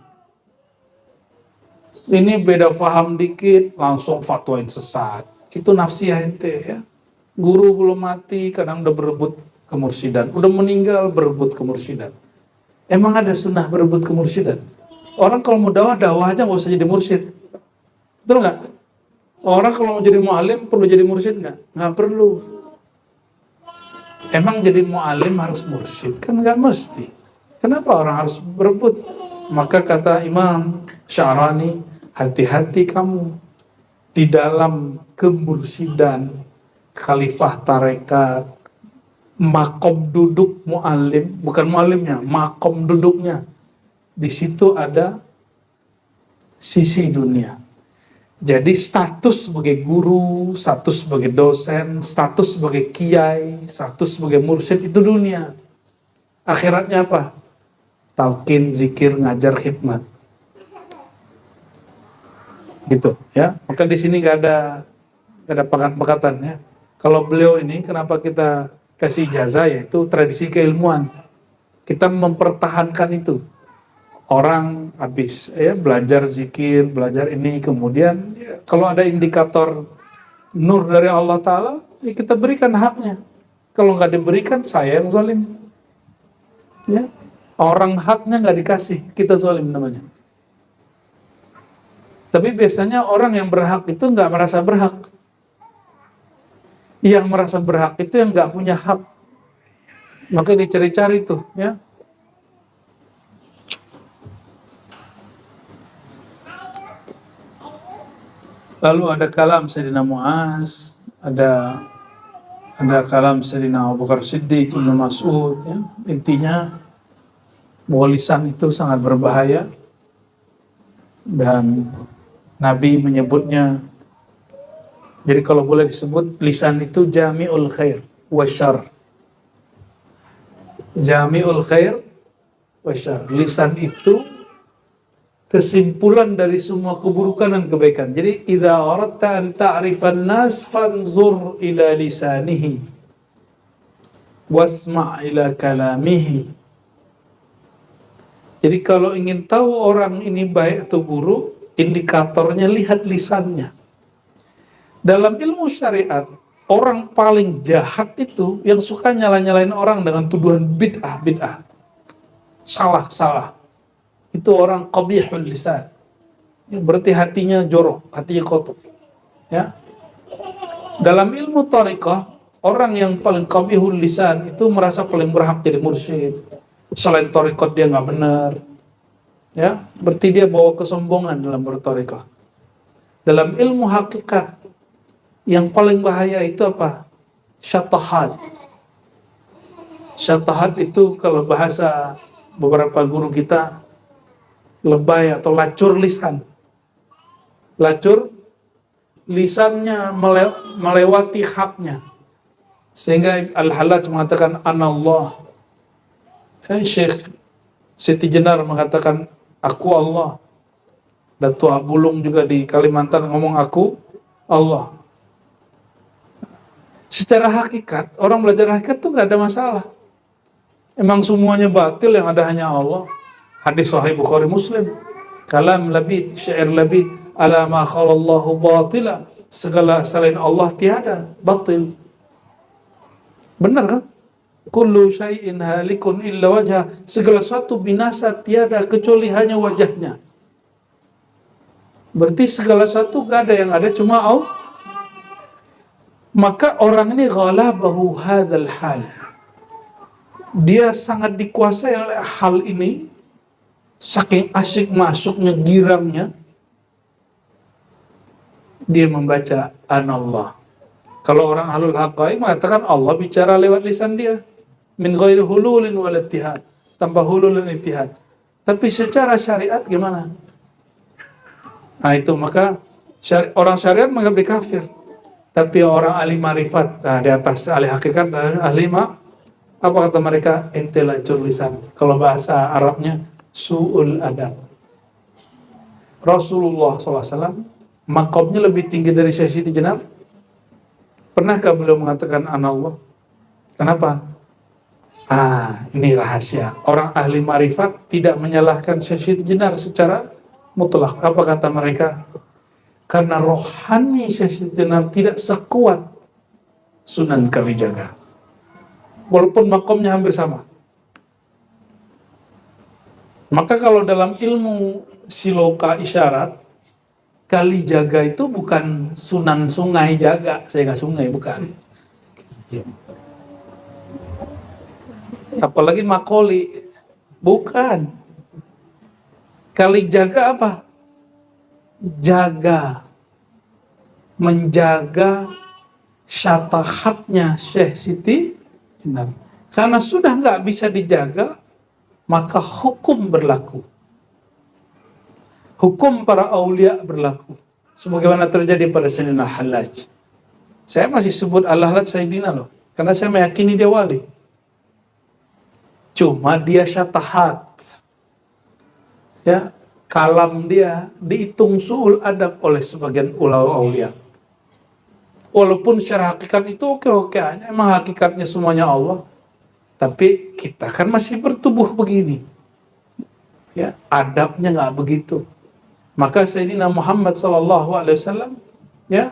[SPEAKER 2] Ini beda faham dikit, langsung fatwain sesat. Itu nafsiyah ente ya. Guru belum mati, kadang udah berebut kemursidan. Udah meninggal, berebut kemursidan. Emang ada sunnah berebut kemursidan? Orang kalau mau dakwah aja nggak usah jadi mursyid. Betul nggak? Orang kalau mau jadi mu'alim, perlu jadi mursyid nggak? Nggak perlu. Emang jadi mu'alim harus mursyid? Kan nggak mesti. Kenapa orang harus berebut? Maka kata Imam Sya'rani, hati-hati kamu di dalam kemursidan, khalifah tarekat, makom duduk mu'alim, bukan mu'alimnya, makom duduknya. Di situ ada sisi dunia. Jadi status sebagai guru, status sebagai dosen, status sebagai kiai, status sebagai mursyid itu dunia. Akhiratnya apa? Talqin, zikir, ngajar, khidmat. Gitu ya. Maka di sini nggak ada pekat-pekatan ya. Kalau beliau ini kenapa kita kasih ijazah, yaitu tradisi keilmuan. Kita mempertahankan itu. Orang habis belajar zikir, belajar ini, kemudian ya, kalau ada indikator nur dari Allah Ta'ala, ya kita berikan haknya. Kalau nggak diberikan, saya yang zalim. Ya. Orang haknya nggak dikasih, kita zalim namanya. Tapi biasanya orang yang berhak itu nggak merasa berhak. Yang merasa berhak itu yang nggak punya hak. Maka dicari-cari tuh, ya. Lalu ada kalam Sayyidina Mu'az, ada kalam Sayyidina Abu Bakar Siddiq, Ibnu Mas'ud, ya. Intinya bahwa lisan itu sangat berbahaya dan Nabi menyebutnya. Jadi kalau boleh disebut, lisan itu jami'ul khair wa syarr. Jami'ul khair wa syarr. Lisan itu kesimpulan dari semua keburukan dan kebaikan. Jadi idza aradta an ta'rifan nas fanzur ila lisanihi wasma' ila kalamihi. Jadi kalau ingin tahu orang ini baik atau buruk, indikatornya lihat lisannya. Dalam ilmu syariat, orang paling jahat itu yang suka nyala-nyalain orang dengan tuduhan bid'ah. Salah. Itu orang qabihul lisan. Ya, berarti hatinya jorok, hatinya kotor. Ya. Dalam ilmu thariqah, orang yang paling qabihul lisan itu merasa paling berhak jadi mursyid. Selain thariqah dia nggak benar. Ya, berarti dia bawa kesombongan dalam berthariqah. Dalam ilmu hakikat, yang paling bahaya itu apa? Syatahat. Syatahat itu kalau bahasa beberapa guru kita, lebay atau lacur lisan. Lacur lisannya melewati haknya. Sehingga Al-Hallaj mengatakan anallah. Syekh Siti Jenar mengatakan aku Allah. Datu Abulung juga di Kalimantan ngomong aku Allah. Secara hakikat, orang belajar hakikat tuh gak ada masalah. Emang semuanya batil, yang ada hanya Allah. Hadis Sahih Bukhari Muslim. Kalam labid, syair labid, ala ma khalallahu batila. Segala selain Allah tiada, batil. Benar kan? Kullu syai'in halikun illa wajah. Segala sesuatu binasa tiada kecuali hanya wajahnya. Berarti segala sesuatu gak ada, yang ada cuma Allah. Maka orang ini ghalabahu hadzal hal. Dia sangat dikuasai oleh hal ini. Saking asyik masuknya girangnya, dia membaca anallah. Kalau orang ahlul haqqaiq mengatakan Allah bicara lewat lisan dia, min ghairi hululin wal ittihad, tanpa hulul dan ittihad. Tapi secara syariat gimana? Nah itu, maka orang syariat menganggap dia kafir. Tapi orang ahli marifat, di atas ahli hakikat dan ahli apa kata mereka? Ente lacur lisan. Kalau bahasa Arabnya su'ul adab. Rasulullah SAW maqamnya lebih tinggi dari Syekh Siti Jenar. Pernahkah beliau mengatakan anallah? Kenapa? Ini rahasia. Orang ahli marifat tidak menyalahkan Syekh Siti Jenar secara mutlak. Apa kata mereka? Karena rohani Syekh Siti Jenar tidak sekuat Sunan Kalijaga. Walaupun makomnya hampir sama. Maka kalau dalam ilmu siloka isyarat, Kalijaga itu bukan Sunan Sungai Jaga, saya nggak sungai, bukan. Apalagi Makoli, bukan. Kalijaga apa? Jaga, menjaga syatahatnya Syekh Siti Jenar. Karena sudah nggak bisa dijaga, maka hukum berlaku. Hukum para aulia berlaku. Sebagaimana terjadi pada Sayyidina Al-Hallaj. Saya masih sebut Al-Hallaj Sayyidina loh, karena saya meyakini dia wali. Cuma dia syatahat. Ya, kalam dia dihitung su'ul adab oleh sebagian ulama aulia. Walaupun secara hakikat itu oke-oke aja, emang hakikatnya semuanya Allah. Tapi kita kan masih bertubuh begini. Ya, adabnya nggak begitu. Maka Sayyidina Muhammad SAW, ya,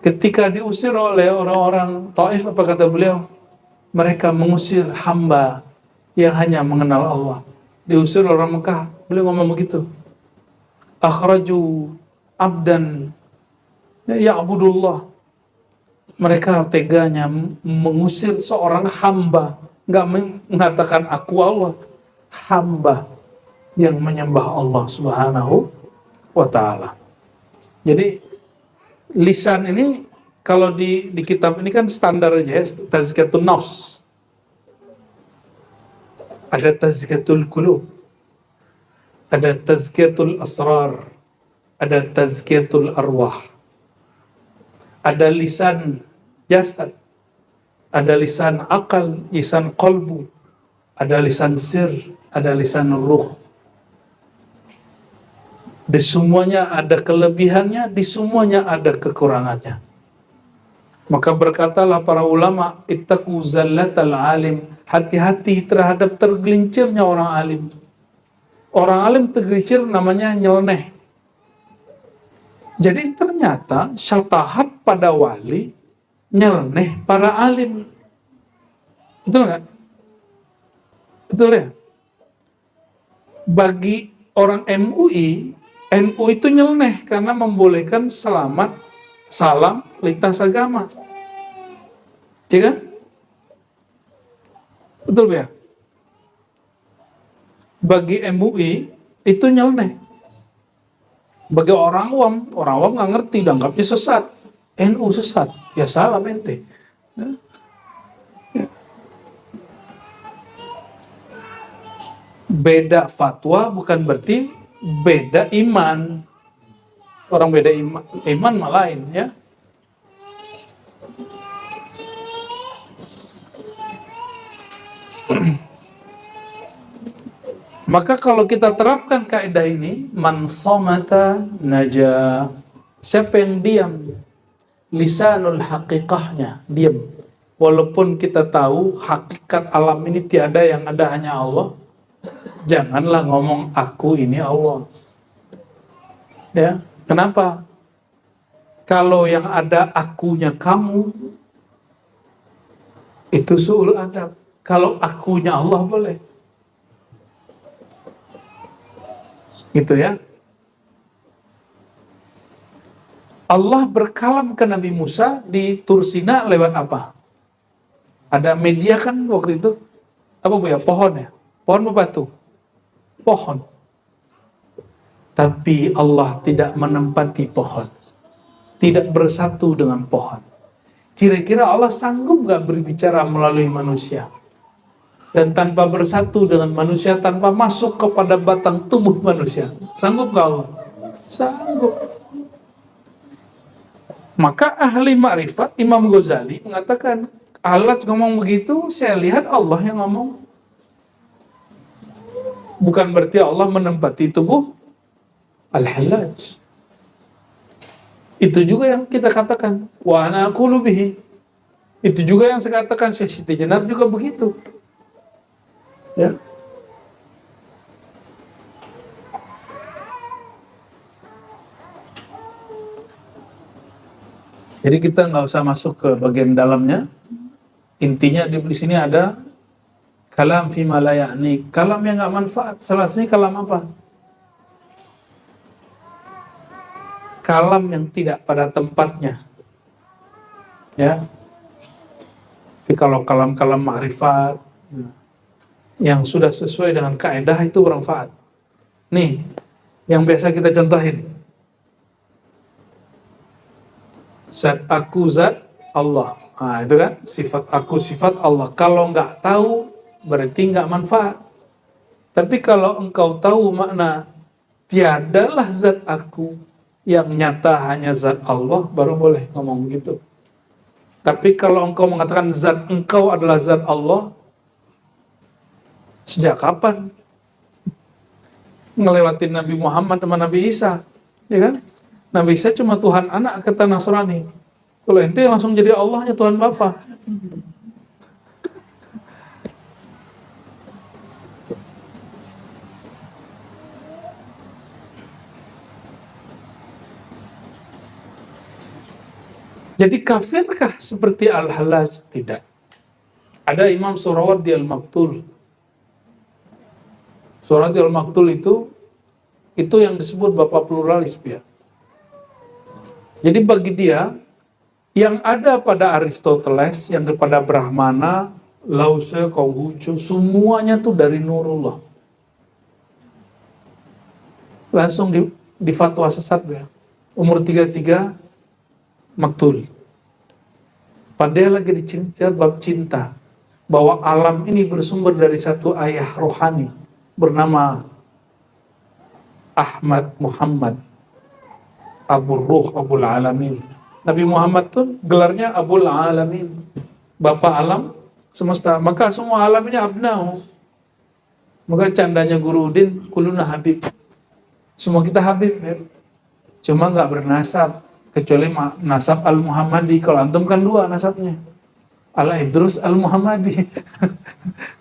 [SPEAKER 2] ketika diusir oleh orang-orang Taif, apa kata beliau? Mereka mengusir hamba yang hanya mengenal Allah. Diusir orang Mekah, beliau ngomong begitu. Akhraju abdan ya'budullah. Mereka teganya mengusir seorang hamba, nggak mengatakan aku Allah, hamba yang menyembah Allah Subhanahu wa ta'ala. Jadi lisan ini kalau di kitab ini kan standar aja ya, tazkiyatun nafs. Ada tazkiyatul qulub, ada tazkiyatul asrar, ada tazkiyatul arwah. Ada lisan jasad, ada lisan akal, lisan qalbu, ada lisan sir, ada lisan ruh. Di semuanya ada kelebihannya, di semuanya ada kekurangannya. Maka berkatalah para ulama, ittaqu zallatal alim, hati-hati terhadap tergelincirnya orang alim. Orang alim tergelincir namanya nyeleneh. Jadi ternyata syatahat pada wali, nyeleneh para alim. Betul nggak? Betul ya? Bagi orang MUI, NU itu nyeleneh karena membolehkan selamat, salam, lintas agama. Ya kan? Betul ya? Bagi MUI itu nyeleneh. Bagi orang awam nggak ngerti, dianggapnya sesat. NU sesat, ya salam ente. Beda fatwa bukan berarti beda iman. Orang beda iman malah lain ya. Maka kalau kita terapkan kaidah ini, man somata naja. Siapa yang diam, lisanul haqiqahnya, diam. Walaupun kita tahu hakikat alam ini tiada, yang ada hanya Allah, janganlah ngomong aku ini Allah. Ya, kenapa? Kalau yang ada akunya kamu, itu su'ul adab. Kalau akunya Allah boleh. Gitu ya. Allah berkalam ke Nabi Musa di Tursina lewat apa? Ada media kan waktu itu. Apa bu ya? Pohon ya? Pohon apa batu? Pohon. Tapi Allah tidak menempati pohon. Tidak bersatu dengan pohon. Kira-kira Allah sanggup gak berbicara melalui manusia? Dan tanpa bersatu dengan manusia, tanpa masuk kepada batang tubuh manusia. Sanggup gak Allah? Sanggup. Maka ahli ma'rifat Imam Ghazali mengatakan, Allah ngomong begitu, saya lihat Allah yang ngomong. Bukan berarti Allah menempati tubuh Al-Hallaj. Itu juga yang kita katakan, wa ana aqulu bihi. Itu juga yang saya katakan, Syekh Siti Jenar juga begitu. Ya. Jadi kita nggak usah masuk ke bagian dalamnya. Intinya di sini ada kalam fi ma la ya'ni, kalam yang nggak manfaat. Salah satunya kalam apa? Kalam yang tidak pada tempatnya. Ya. Tapi kalau kalam-kalam ma'rifat yang sudah sesuai dengan kaidah itu bermanfaat. Nih, yang biasa kita contohin. Zat aku zat Allah. Nah, itu kan sifat aku sifat Allah. Kalau nggak tahu berarti nggak manfaat. Tapi kalau engkau tahu makna tiadalah zat aku, yang nyata hanya zat Allah, baru boleh ngomong gitu. Tapi kalau engkau mengatakan zat engkau adalah zat Allah, sejak kapan ngelewatin Nabi Muhammad sama Nabi Isa, ya kan? Nabi Isa cuma Tuhan anak kata Nasrani. Kalau ente langsung jadi Allahnya Tuhan Bapa. Jadi kafirkah seperti Al-Hallaj? Tidak. Ada Imam Surawardi Al-Maktul. Surawardi Al-Maktul itu yang disebut bapak pluralis ya. Jadi bagi dia, yang ada pada Aristoteles, yang kepada Brahmana, Lause, Konghucu, semuanya tuh dari Nurullah. Langsung di fatwa sesat ya. Umur 33, Maktul. Padahal lagi dicinta bab cinta, bahwa alam ini bersumber dari satu ayah rohani bernama Ahmad Muhammad Abu Ruh Abul Alamin. Nabi Muhammad tuh gelarnya Abul Alamin, Bapak alam semesta. Maka semua alam ini abna'u. Maka candanya Guru Udin, kuluna habib. Semua kita Habib ya. Cuma nggak bernasab, kecuali nasab Al-Muhammadi. Kalau antum kan dua nasabnya, Al-Idrus Al-Muhammadi.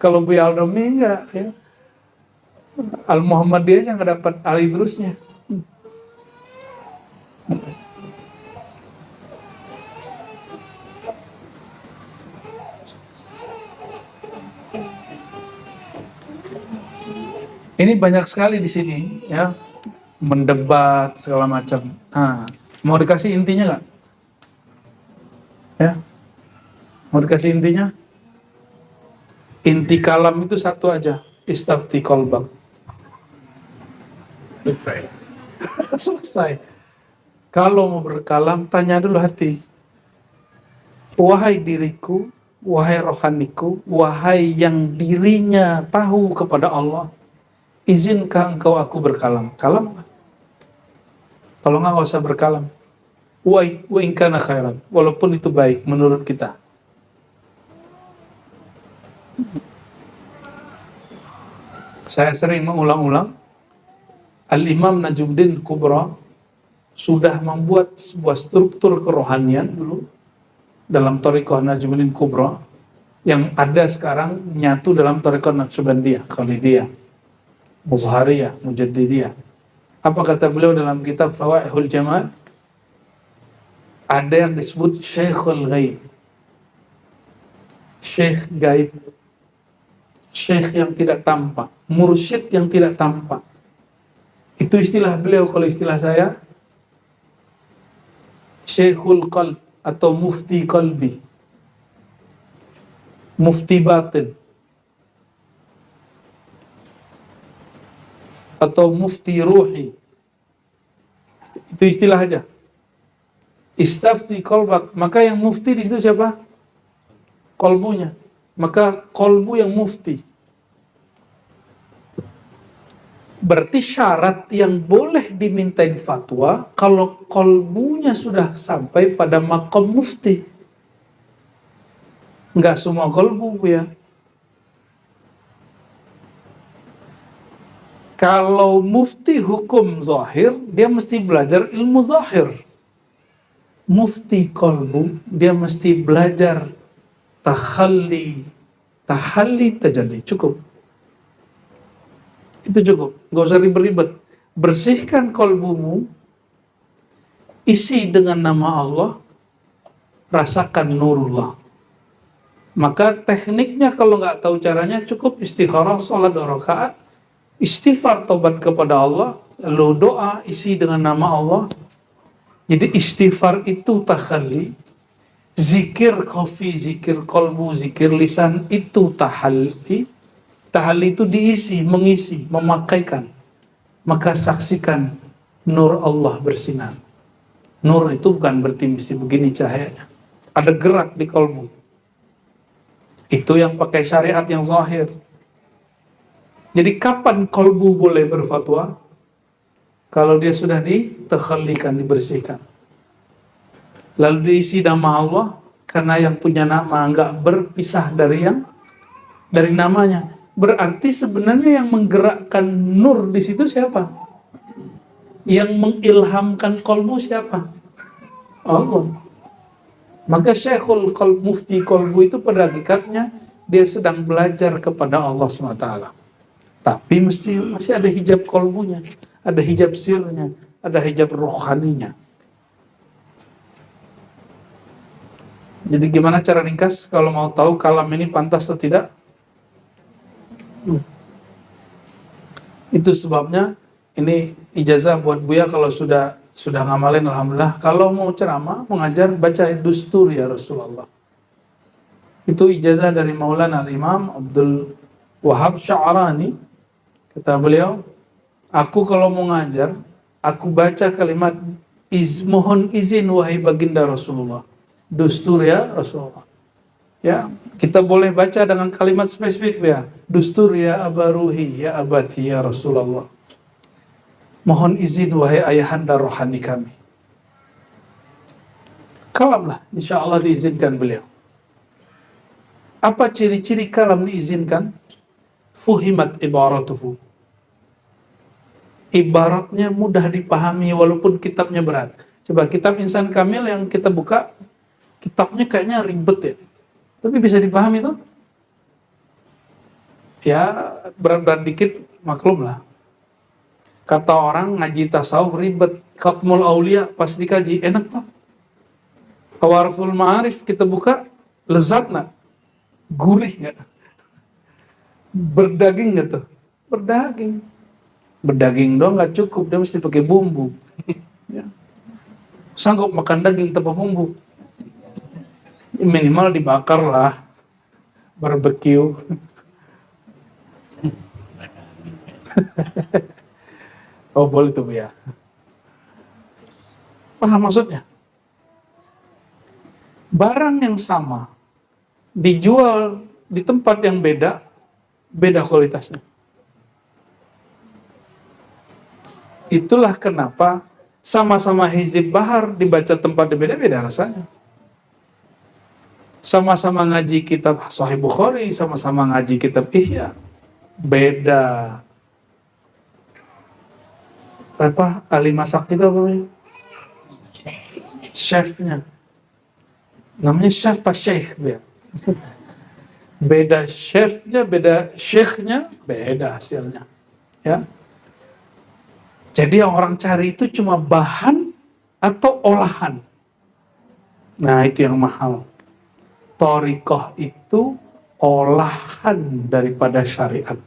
[SPEAKER 2] Kalau Bu Aldomi enggak ya, Al-Muhammadi aja nggak dapat Al-Idrusnya. Ini banyak sekali di sini ya, mendebat segala macam. Nah, mau dikasih intinya nggak? Ya, mau dikasih intinya? Inti kalam itu satu aja, istafti qalbak. Selesai. Kalau mau berkalam, tanya dulu hati. Wahai diriku, wahai rohaniku, wahai yang dirinya tahu kepada Allah, izinkah engkau aku berkalam? Kalam nggak? Kalau nggak usah berkalam. Wa in kana khairan, walaupun itu baik menurut kita. Saya sering mengulang-ulang, Al-Imam Najmuddin Kubra sudah membuat sebuah struktur kerohanian dulu dalam Thariqah Najmuddin Kubra yang ada sekarang nyatu dalam Thariqah Naqsyabandiyah, Khalidiyah, Muzhariyah, Mujaddidiyah. Apa kata beliau dalam kitab Fawaihul Jamal? Ada yang disebut Syekhul Ghaib, Syekh gaib, Syekh yang tidak tampak, mursyid yang tidak tampak. Itu istilah beliau. Kalau istilah saya, Syekhul Qalb atau Mufti Qalbi, Mufti Batin, atau Mufti Ruhi. Itu istilah aja. Istafti qalbak, maka yang mufti di situ siapa? Kolbunya. Maka kolbu yang mufti. Berarti syarat yang boleh dimintain fatwa kalau kolbunya sudah sampai pada maqam mufti. Enggak semua kolbu ya. Kalau mufti hukum zahir, dia mesti belajar ilmu zahir. Mufti kolbu, dia mesti belajar tahalli tajalli. Cukup. Itu cukup, nggak usah ribet-ribet. Bersihkan kolbumu, isi dengan nama Allah, rasakan nurullah. Maka tekniknya kalau nggak tahu caranya, cukup istikharah, sholat 2 rakaat, istighfar, tobat kepada Allah, lalu doa, isi dengan nama Allah. Jadi istighfar itu takhalli, zikir khafi, zikir kolbu, zikir lisan itu tahalli. Tahalli itu diisi, mengisi, memakaikan. Maka saksikan nur Allah bersinar. Nur itu bukan berarti mesti begini cahayanya. Ada gerak di kolbu. Itu yang pakai syariat yang zahir. Jadi kapan kolbu boleh berfatwa? Kalau dia sudah ditakhallikan, dibersihkan. Lalu diisi nama Allah, karena yang punya nama enggak berpisah dari namanya. Berarti sebenarnya yang menggerakkan nur di situ siapa? Yang mengilhamkan kolbu siapa? Allah. Maka Syekhul Qalb, Mufti Kolbu itu pada hakikatnya dia sedang belajar kepada Allah SWT. Tapi masih ada hijab kolbunya, ada hijab sirnya, ada hijab rohaninya. Jadi gimana cara ringkas kalau mau tahu kalam ini pantas atau tidak? Itu sebabnya ini ijazah buat Buya kalau sudah ngamalin, alhamdulillah. Kalau mau ceramah, mengajar, baca Dustur ya Rasulullah. Itu ijazah dari Maulana Al-Imam Abdul Wahab Sya'rani. Kata beliau, aku kalau mau ngajar, aku baca kalimat mohon izin wahai baginda Rasulullah. Dustur ya Rasulullah. Ya, kita boleh baca dengan kalimat spesifik ya. Dustur ya abaruhi ya abati ya Rasulullah. Mohon izin wahai ayahanda rohani kami. Kalamlah, insya Allah diizinkan beliau. Apa ciri-ciri kalam diizinkan? Fuhimat ibaratuhu. ibaratnya mudah dipahami walaupun kitabnya berat. Coba kitab Insan Kamil yang kita buka, kitabnya kayaknya ribet ya, tapi bisa dipahami tuh. Ya berat-berat dikit maklum lah. Kata orang ngaji tasawuf ribet, Khatmul Aulia pas dikaji enak tuh. Hawarful Ma'arif kita buka, lezat nggak? Gurih nggak? Berdaging nggak tuh? Berdaging. Berdaging doang nggak cukup, dia mesti pakai bumbu. Ya. Sanggup makan daging tanpa bumbu? Minimal dibakar lah, barbecue. Oh boleh tuh ya. Paham maksudnya? Barang yang sama dijual di tempat yang beda, beda kualitasnya. Itulah kenapa sama-sama Hizib Bahar dibaca tempat berbeda, beda rasanya. Sama-sama ngaji kitab Sahih Bukhari, sama-sama ngaji kitab Ihya, beda. Apa ahli masak itu apa namanya? Chefnya. Namanya chef pas sheikh ya. Beda chefnya, beda sheikhnya, beda hasilnya. Ya. Jadi yang orang cari itu cuma bahan atau olahan. Nah, itu yang mahal. Thariqah itu olahan daripada syariat.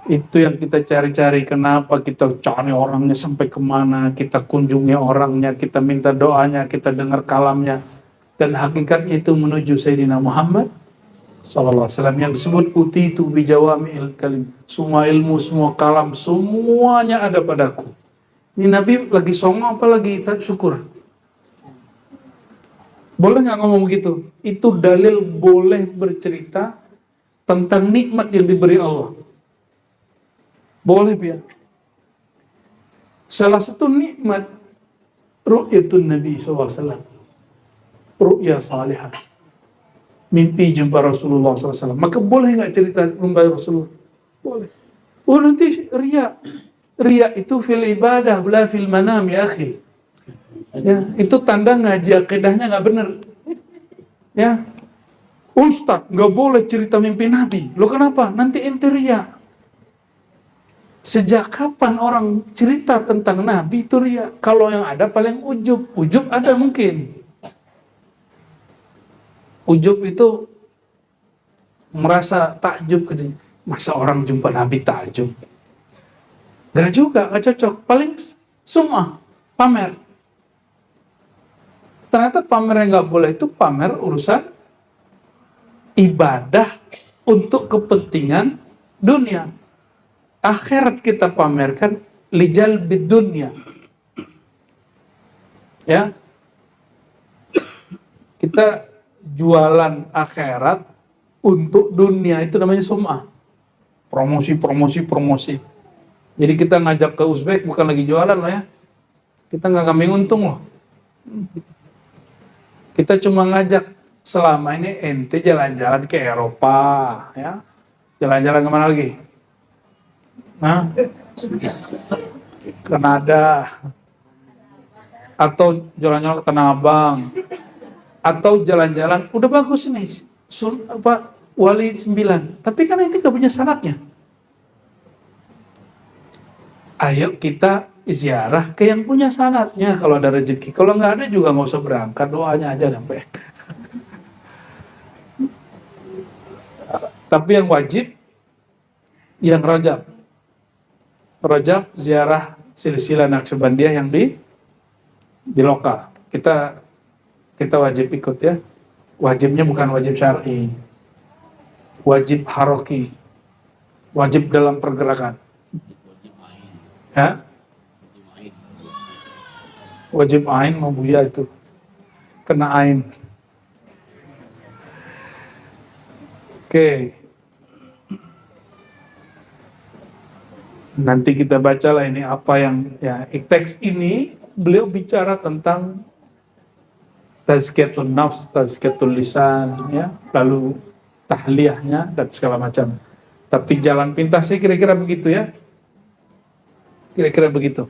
[SPEAKER 2] Itu yang kita cari-cari. Kenapa kita cari orangnya sampai kemana, kita kunjungi orangnya, kita minta doanya, kita dengar kalamnya. Dan hakikatnya itu menuju Sayyidina Muhammad sallallahu alaihi wasallam yang disebut utitu bijawami'il kalim. Semua ilmu, semua kalam, semuanya ada padaku. Ini Nabi lagi songong apa lagi syukur? Boleh nggak ngomong begitu? Itu dalil boleh bercerita tentang nikmat yang diberi Allah. Boleh ya. Salah satu nikmat ru'yatun Nabi SAW, ru'ya salihah, mimpi jumpa Rasulullah SAW. Maka boleh nggak cerita jumpa Rasulullah? Boleh. Oh nanti riya. Riya itu fil ibadah, la fil manam ya akhi. Ya, itu tanda ngaji akidahnya nggak benar. Ya, Ustaz nggak boleh cerita mimpi Nabi. Lo kenapa? Nanti ente riya. Sejak kapan orang cerita tentang Nabi itu riya? Kalau yang ada paling ujub. Ujub ada mungkin. Ujub itu merasa takjub. Masa orang jumpa Nabi takjub? Gak juga, gak cocok. Paling sum'ah, pamer. Ternyata pamer yang gak boleh itu pamer urusan ibadah untuk kepentingan dunia. Akhirat kita pamerkan lijal bidunya. Ya. Kita jualan akhirat untuk dunia, itu namanya sum'ah. Promosi. Jadi kita ngajak ke Uzbek bukan lagi jualan loh ya. Kita nggak kambing untung loh. Kita cuma ngajak selama ini ente jalan-jalan ke Eropa ya. Jalan-jalan kemana lagi? Nah, Kanada, atau jalan-jalan ke Tanah Abang, atau jalan-jalan udah bagus nih, Wali 9, tapi kan itu gak punya syaratnya. Ayo kita ziarah ke yang punya syaratnya kalau ada rezeki. Kalau nggak ada juga nggak usah berangkat, doanya aja sampai. Tapi yang wajib, yang Rajab ziarah silsilah Naqsyabandiyah yang di lokal. Kita wajib ikut ya. Wajibnya bukan wajib syar'i, wajib haroki, wajib dalam pergerakan. Ya? Wajib ain mau buya itu kena ain. Oke. Nanti kita bacalah ini apa yang ya, teks ini beliau bicara tentang tazkiyatun nafs, tazkiyatun lisan ya, lalu tahliyahnya dan segala macam. Tapi jalan pintasnya kira-kira begitu ya. Kira-kira begitu.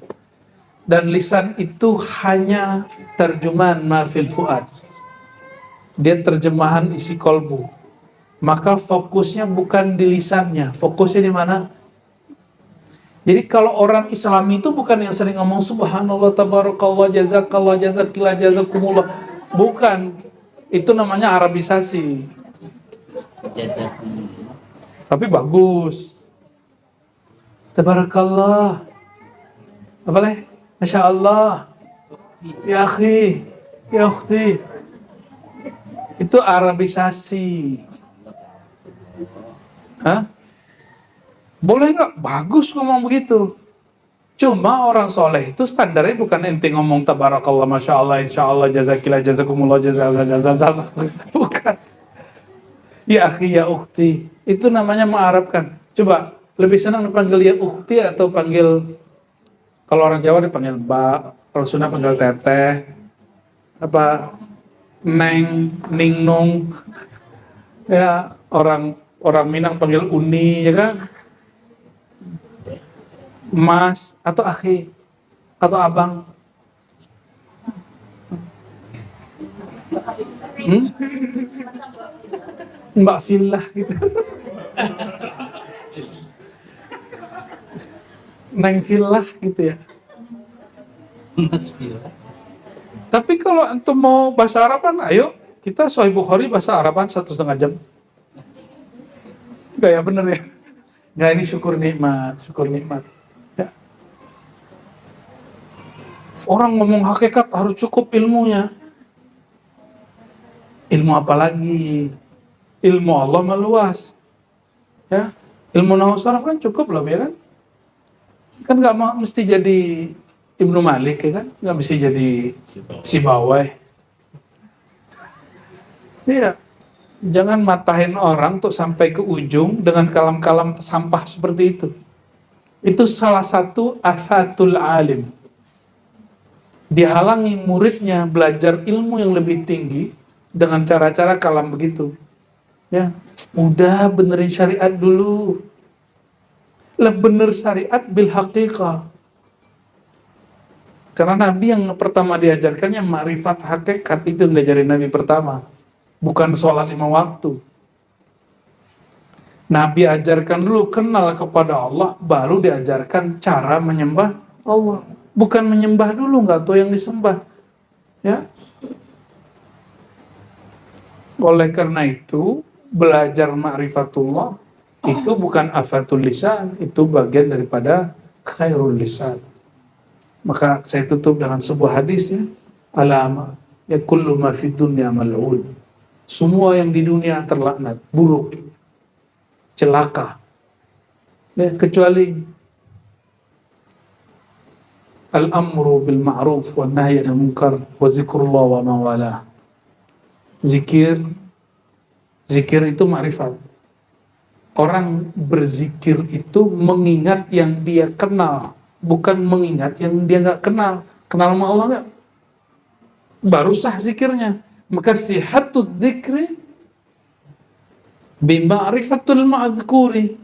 [SPEAKER 2] Dan lisan itu hanya terjemahan mafil fuad. Dia terjemahan isi kolbu. Maka fokusnya bukan di lisannya, fokusnya di mana? Jadi kalau orang Islam itu bukan yang sering ngomong subhanallah, tabarakallah, jazakallah, jazakillah, jazakumullah. Bukan. Itu namanya Arabisasi. Tapi bagus. Tabarakallah. Apa leh? Masya Allah. Ya akhi, ya ukhti. Itu Arabisasi. Hah? Boleh nggak? Bagus ngomong begitu. Cuma orang soleh itu standarnya bukan ente ngomong tabarakallah, masya Allah, insya Allah, jazakillah, jazakumullah, jazak. Bukan. Ya akhi, ya ukhti. Itu namanya mengharapkan. Coba, lebih senang dipanggil ya ukhti atau panggil, kalau orang Jawa dipanggil mbak, kalau Sunda panggil teteh, apa, neng, ningnung. Ya, orang Minang panggil uni, ya kan? Mas atau akhi atau abang. Mbak Fillah gitu. Neng Fillah gitu ya.
[SPEAKER 1] Mas Bila.
[SPEAKER 2] Tapi kalau antum mau bahasa Araban, ayo kita Sahih Bukhari bahasa Araban 1,5 jam. Gaya bener ya. Nggak, ini syukur nikmat. Ya. Orang ngomong hakikat harus cukup ilmunya. Ilmu apa lagi? Ilmu Allah meluas. Ya, ilmu nahwu sharaf kan cukup loh, ya kan? Kan nggak mesti jadi Ibnu Malik, ya kan? Nggak mesti jadi Sibawai. Iya. Jangan matahin orang tuh sampai ke ujung dengan kalam-kalam sampah seperti itu. Itu salah satu afatul alim. Dihalangi muridnya belajar ilmu yang lebih tinggi dengan cara-cara kalam begitu. Ya, udah benerin syariat dulu. Lah bener syariat bil haqiqah. Karena Nabi yang pertama diajarkannya ma'rifat hakikat, itu yang diajarin Nabi pertama. Bukan sholat 5 waktu. Nabi ajarkan dulu kenal kepada Allah, baru diajarkan cara menyembah Allah. Bukan menyembah dulu, nggak tahu yang disembah. Ya. Oleh karena itu, belajar ma'rifatullah itu bukan afatul lisan, itu bagian daripada khairul lisan. Maka saya tutup dengan sebuah hadis ya. Alama ya kullu ma fid dunya mal'un. Semua yang di dunia terlaknat, buruk, celaka. Ya, kecuali al-amru bil ma'ruf wa nahyi 'anil munkar wa zikrullah wa ma wala. Zikir itu ma'rifat. Orang berzikir itu mengingat yang dia kenal, bukan mengingat yang dia nggak kenal. Kenal sama Allah nggak? Baru sah zikirnya. Maka sihatul dzikri bima'rifatul ma'dzkuri.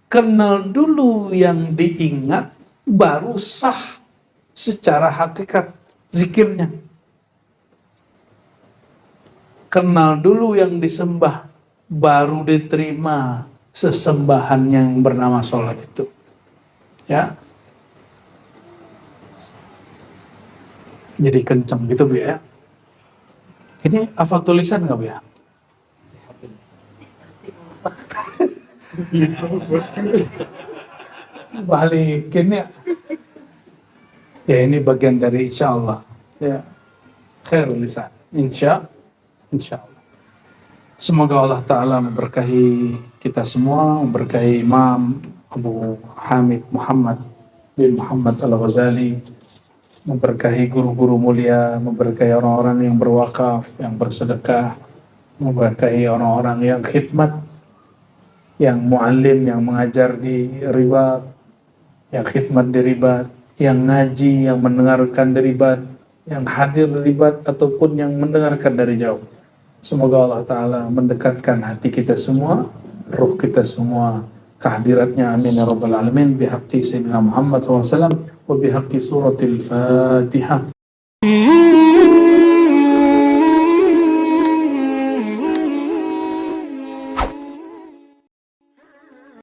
[SPEAKER 2] Kenal dulu yang diingat, baru sah secara hakikat zikirnya. Kenal dulu yang disembah, baru diterima sesembahan yang bernama sholat itu. Ya. Jadi kenceng gitu, Bu ya. Ini hafal tulisan nggak, Bu ya? Balikin ya. Ya, ini bagian dari insya Allah. Ya. Khairul lisan. Insya Allah. Semoga Allah Ta'ala memberkahi kita semua, memberkahi Imam Abu Hamid Muhammad bin Muhammad Al-Ghazali, memberkahi guru-guru mulia, memberkahi orang-orang yang berwakaf, yang bersedekah, memberkahi orang-orang yang khidmat, yang muallim, yang mengajar di ribat, yang khidmat di ribat, yang ngaji, yang mendengarkan di ribat, yang hadir di ribat, ataupun yang mendengarkan dari jauh. Semoga Allah Ta'ala mendekatkan hati kita semua, ruh kita semua kehadiratnya. Amin ya rabbal alamin. Bihaqqi Sayyidina Muhammad SAW wa bihaqqi suratil Fatihah.